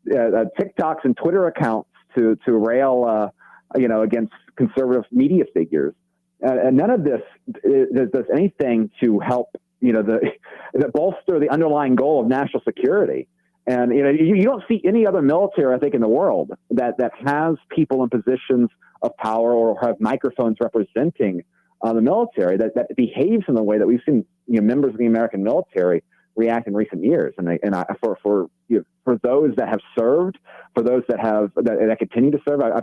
TikToks and Twitter accounts to rail against conservative media figures, and none of this does anything to help that bolster the underlying goal of national security. And you don't see any other military, I think, in the world that has people in positions of power or have microphones representing the military that behaves in the way that we've seen members of the American military react in recent years. And for those that have served, for those that continue to serve, I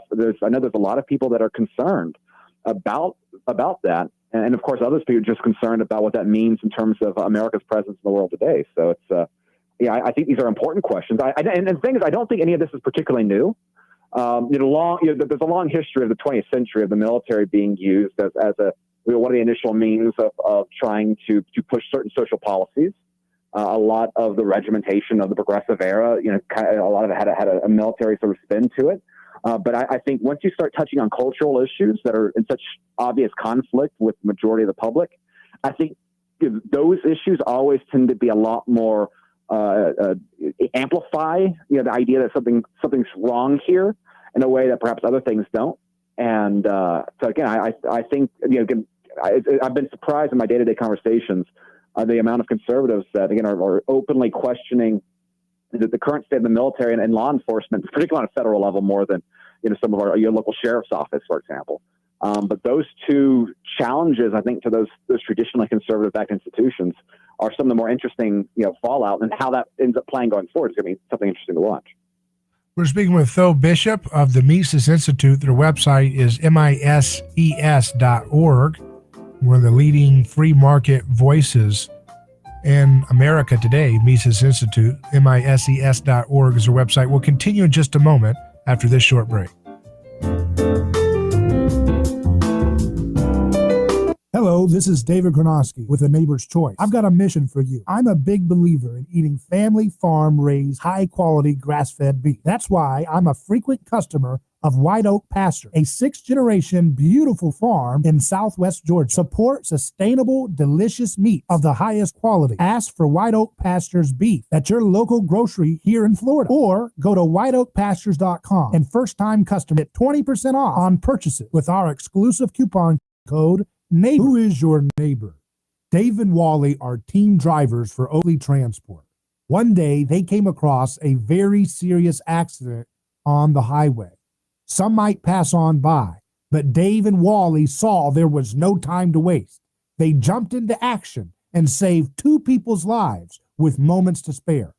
know there's a lot of people that are concerned about that. And of course, others people are just concerned about what that means in terms of America's presence in the world today. So it's, I think these are important questions. And the thing is, I don't think any of this is particularly new. There's a long history of the 20th century of the military being used as one of the initial means of trying to push certain social policies. A lot of the regimentation of the progressive era, a lot of it had a military sort of spin to it. But I think once you start touching on cultural issues that are in such obvious conflict with the majority of the public, I think those issues always tend to be a lot more amplify the idea that something's wrong here in a way that perhaps other things don't. And so again, I think I've been surprised in my day-to-day conversations the amount of conservatives that again are openly questioning the current state of the military and law enforcement, particularly on a federal level, more than some of your local sheriff's office, for example. But those two challenges, I think, to those traditionally conservative-backed institutions are some of the more interesting fallout, and how that ends up playing going forward is going to be something interesting to watch. We're speaking with Tho Bishop of the Mises Institute. Their website is mises.org. We're the leading free market voices in America today. Mises Institute, mises.org is their website. We'll continue in just a moment after this short break. Hello, this is David Gronowski with A Neighbor's Choice. I've got a mission for you. I'm a big believer in eating family farm-raised, high-quality grass-fed beef. That's why I'm a frequent customer of White Oak Pasture, a 6th-generation beautiful farm in Southwest Georgia. Support sustainable, delicious meat of the highest quality. Ask for White Oak Pasture's beef at your local grocery here in Florida, or go to whiteoakpastures.com and first-time customer get 20% off on purchases with our exclusive coupon code NEIGHBOR. Who is your neighbor? Dave and Wally are team drivers for Oakley Transport. One day, they came across a very serious accident on the highway. Some might pass on by, but Dave and Wally saw there was no time to waste. They jumped into action and saved 2 people's lives with moments to spare.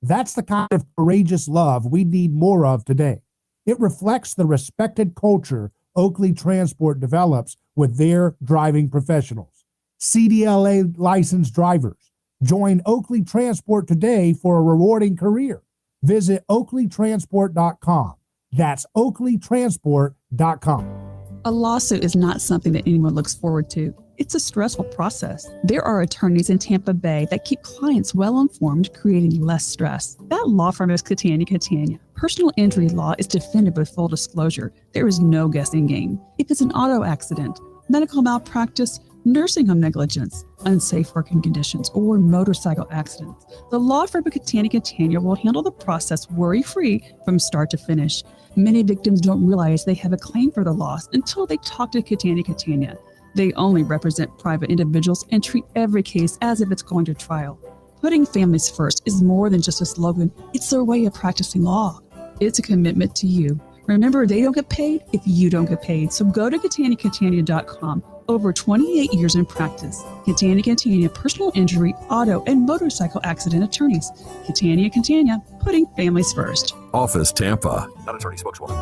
That's the kind of courageous love we need more of today. It reflects the respected culture Oakley Transport develops with their driving professionals. CDLA licensed drivers. Join Oakley Transport today for a rewarding career. Visit oakleytransport.com. That's oakleytransport.com. A lawsuit is not something that anyone looks forward to. It's a stressful process. There are attorneys in Tampa Bay that keep clients well informed, creating less stress. That law firm is Catania. Personal injury law is defended with full disclosure. There is no guessing game. If it's an auto accident, medical malpractice, nursing home negligence, unsafe working conditions, or motorcycle accidents, the law firm of Catania will handle the process worry-free from start to finish. Many victims don't realize they have a claim for the loss until they talk to Catania. They only represent private individuals and treat every case as if it's going to trial. Putting families first is more than just a slogan. It's their way of practicing law. It's a commitment to you. Remember, they don't get paid if you don't get paid. So go to Catania.com. Over 28 years in practice. Catania, personal injury, auto, and motorcycle accident attorneys. Catania, putting families first. Office Tampa. Not attorney spokeswoman.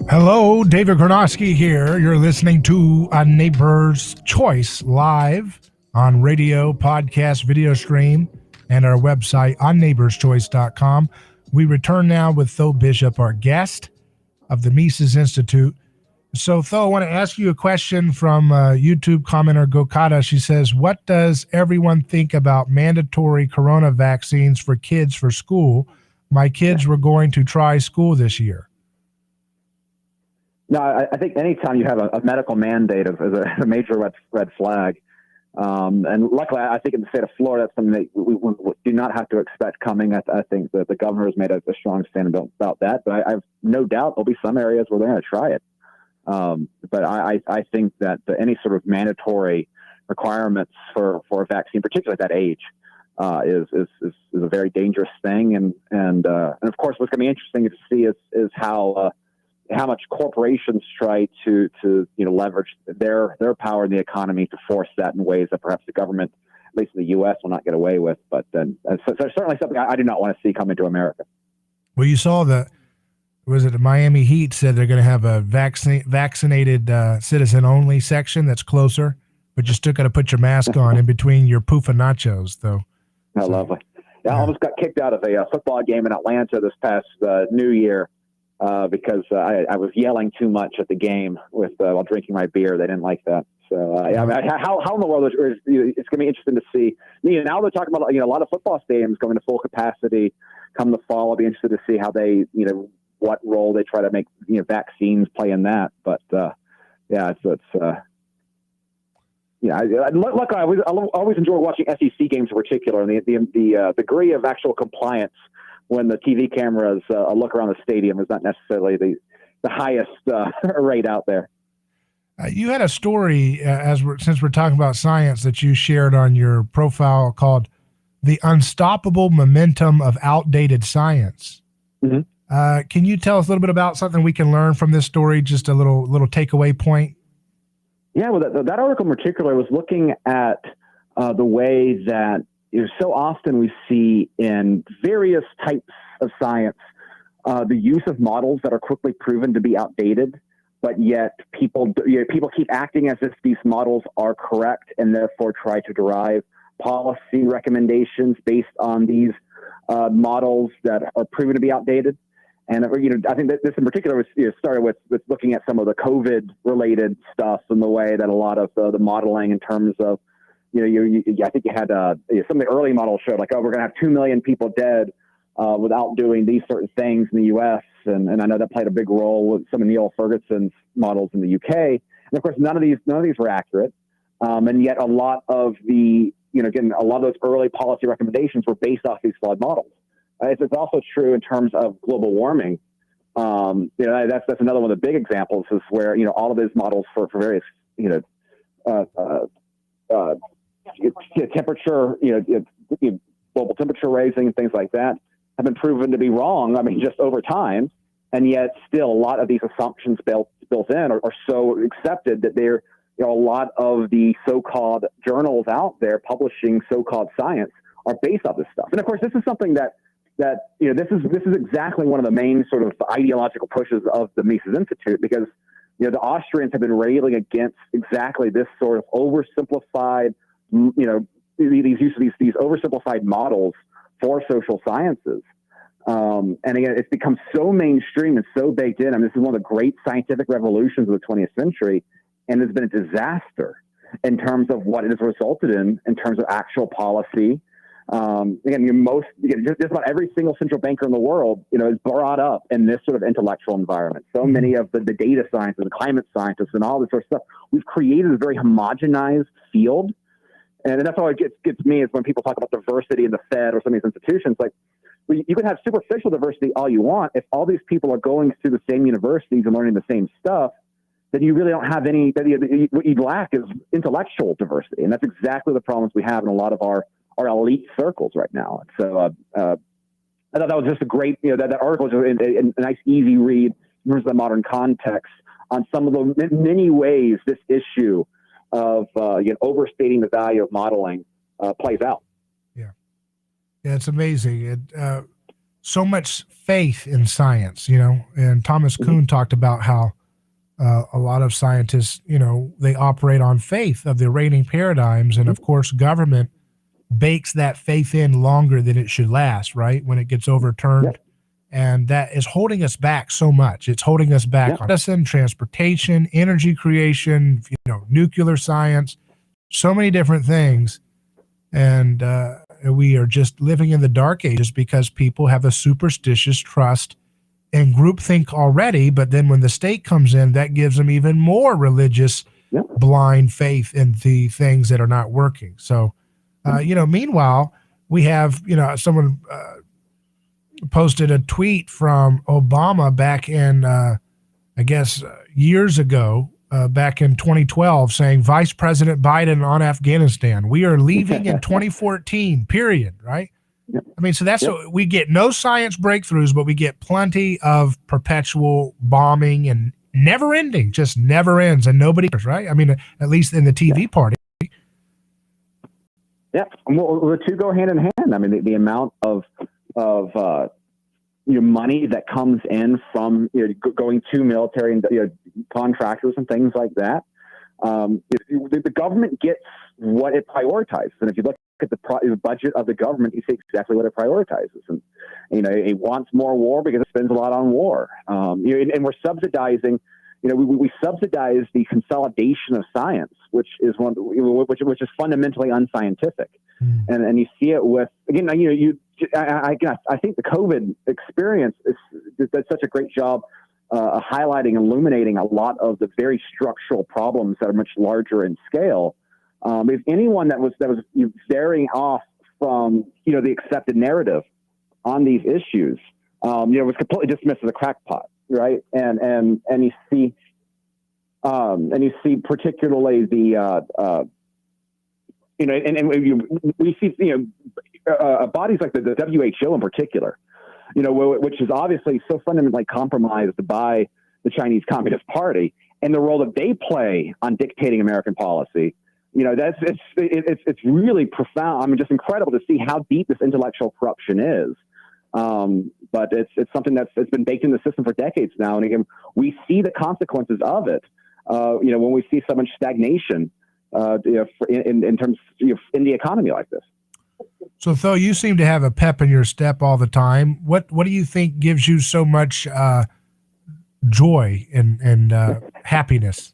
Hello, David Gronowski here. You're listening to A Neighbor's Choice live on radio, podcast, video stream, and our website onneighborschoice.com. We return now with Tho Bishop, our guest of the Mises Institute. So, Tho, I want to ask you a question from YouTube commenter Gokata. She says, what does everyone think about mandatory corona vaccines for kids for school? My kids were going to try school this year. No, I think anytime you have a medical mandate is a major red flag. And luckily, I think in the state of Florida, that's something that we do not have to expect coming. I think that the governor has made a strong stand about that. But I have no doubt there'll be some areas where they're going to try it. But I think that any sort of mandatory requirements for a vaccine, particularly at that age, is a very dangerous thing. And of course, what's going to be interesting to see is how much corporations try to leverage their power in the economy to force that in ways that perhaps the government, at least in the U.S., will not get away with. But then so certainly something I do not want to see come into America. Well, you saw the Miami Heat said they're going to have a vaccinated citizen-only section that's closer, but you still got to put your mask on in between your poofa nachos, though. Oh, lovely. Yeah, I almost got kicked out of a football game in Atlanta this past New Year because I was yelling too much at the game while drinking my beer. They didn't like that. So how in the world is it's going to be interesting to see. Now they're talking about a lot of football stadiums going to full capacity come the fall. I'll be interested to see how they what role they try to make vaccines play in that. But Look, I always enjoy watching SEC games in particular, and the degree of actual compliance when the TV cameras look around the stadium is not necessarily the highest rate out there. You had a story, since we're talking about science, that you shared on your profile called "The Unstoppable Momentum of Outdated Science." Mm-hmm. Can you tell us a little bit about something we can learn from this story? Just a little takeaway point. Yeah, well, that article in particular was looking at the way that so often we see in various types of science the use of models that are quickly proven to be outdated, but yet people keep acting as if these models are correct and therefore try to derive policy recommendations based on these models that are proven to be outdated. And I think that this in particular was started with looking at some of the COVID-related stuff and the way that a lot of the modeling in terms of I think you had some of the early models showed like, we're going to have 2 million people dead without doing these certain things in the U.S. And I know that played a big role with some of Neil Ferguson's models in the UK. And of course, none of these were accurate. And yet a lot of a lot of those early policy recommendations were based off these flawed models. It's also true in terms of global warming. That's another one of the big examples is where all of those models for various temperature global temperature raising and things like that have been proven to be wrong. I mean, just over time, and yet still a lot of these assumptions built in are so accepted that they're a lot of the so-called journals out there publishing so-called science are based off this stuff. And of course, this is something that this is exactly one of the main sort of ideological pushes of the Mises Institute, because the Austrians have been railing against exactly this sort of oversimplified, these oversimplified models for social sciences. And again, it's become so mainstream and so baked in. I mean, this is one of the great scientific revolutions of the 20th century, and it's been a disaster in terms of what it has resulted in terms of actual policy. Just about every single central banker in the world, is brought up in this sort of intellectual environment. So many of the data scientists and the climate scientists and all this sort of stuff, we've created a very homogenized field. And that's all it gets me is when people talk about diversity in the Fed or some of these institutions, like you can have superficial diversity all you want. If all these people are going through the same universities and learning the same stuff, then you really don't have any, what you lack is intellectual diversity. And that's exactly the problems we have in a lot of our elite circles right now. So I thought that was just a great, that article was a nice, easy read in terms of the modern context on some of the many ways this issue of overstating the value of modeling plays out. Yeah, it's amazing. So much faith in science, and Thomas Kuhn talked about how a lot of scientists, they operate on faith of the reigning paradigms. And of course, government bakes that faith in longer than it should last, right? When it gets overturned. Yep. And that is holding us back so much. It's holding us back on medicine, transportation, energy creation, nuclear science, so many different things. And we are just living in the dark ages because people have a superstitious trust and groupthink already, but then when the state comes in, that gives them even more religious, blind faith in the things that are not working. So, meanwhile, we have, someone posted a tweet from Obama back in, years ago, back in 2012, saying Vice President Biden on Afghanistan. We are leaving in 2014, period, right? I mean, so that's what we get. No science breakthroughs, but we get plenty of perpetual bombing and never ending, just never ends, and nobody cares, right? I mean, at least in the TV party. Yeah, well, the two go hand in hand. I mean, the amount of money that comes in from going to military and contractors and things like that. The government gets what it prioritizes, and if you look at the budget of the government, you see exactly what it prioritizes, and it wants more war because it spends a lot on war. And we're subsidizing. We subsidize the consolidation of science, which is which is fundamentally unscientific, and you see it with I think the COVID experience does such a great job highlighting, illuminating a lot of the very structural problems that are much larger in scale. If anyone that was varying off from the accepted narrative on these issues, was completely dismissed as a crackpot, right? And you see particularly the we see bodies like the WHO in particular, which is obviously so fundamentally compromised by the Chinese Communist Party and the role that they play on dictating American policy. It's really profound. I mean, just incredible to see how deep this intellectual corruption is. But it's something that's been baked in the system for decades now, and again, we see the consequences of it. When we see so much stagnation, in terms in the economy like this. So, Tho, you seem to have a pep in your step all the time. What do you think gives you so much joy and happiness?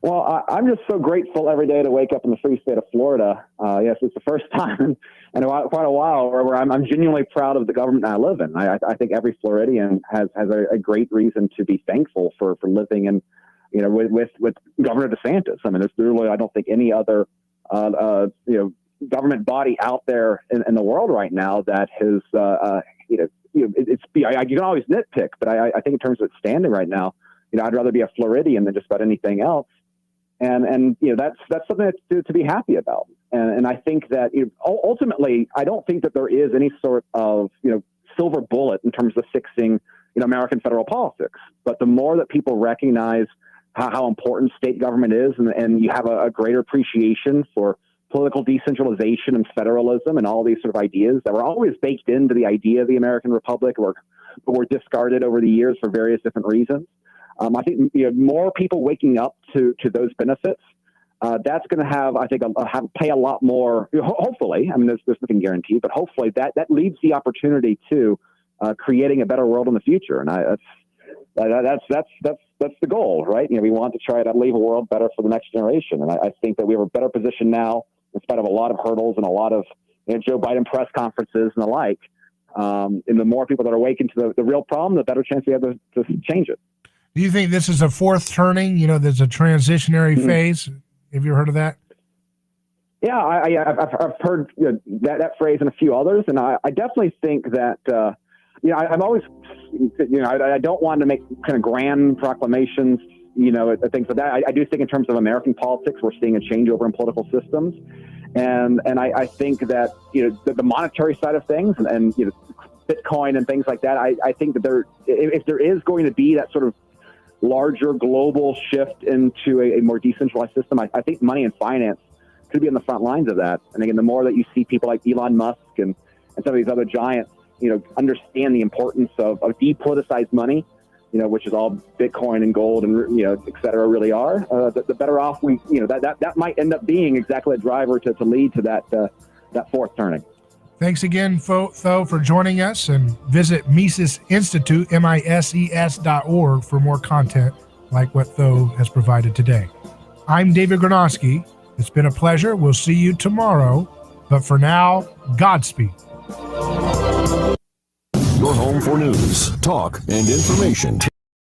Well, I'm just so grateful every day to wake up in the free state of Florida. Yes, it's the first time in quite a while where I'm genuinely proud of the government I live in. I think every Floridian has a great reason to be thankful for living in, with Governor DeSantis. I mean, there's literally, I don't think any other, government body out there in the world right now that has, you can always nitpick, but I think in terms of its standing right now, I'd rather be a Floridian than just about anything else. And that's something to be happy about. And I think that ultimately, I don't think that there is any sort of, silver bullet in terms of fixing, American federal politics. But the more that people recognize how important state government is, and you have a greater appreciation for political decentralization and federalism and all these sort of ideas that were always baked into the idea of the American Republic, but were discarded over the years for various different reasons. I think more people waking up to those benefits, that's going to have, I think, pay a lot more. Hopefully, I mean, there's nothing guaranteed, but hopefully that leaves the opportunity to creating a better world in the future. And that's the goal, right? We want to try to leave a world better for the next generation. And I think that we have a better position now, in spite of a lot of hurdles and a lot of Joe Biden press conferences and the like. And the more people that are awakened to the real problem, the better chance we have to change it. Do you think this is a fourth turning? There's a transitionary phase. Have you heard of that? Yeah, I've heard that phrase and a few others, and I definitely think that I'm always I don't want to make kind of grand proclamations, things like that. I do think in terms of American politics, we're seeing a changeover in political systems, and I think that the monetary side of things and Bitcoin and things like that. I think that if there is going to be that sort of larger global shift into a more decentralized system, I think money and finance could be on the front lines of that. And again, the more that you see people like Elon Musk and some of these other giants, understand the importance of depoliticized money, which is all Bitcoin and gold and, et cetera, really are, the better off we, that might end up being exactly a driver to lead to that fourth turning. Thanks again, Tho, for joining us, and visit Mises Institute, MISES.org for more content like what Tho has provided today. I'm David Granosky. It's been a pleasure. We'll see you tomorrow. But for now, Godspeed. your home for news, talk, and information.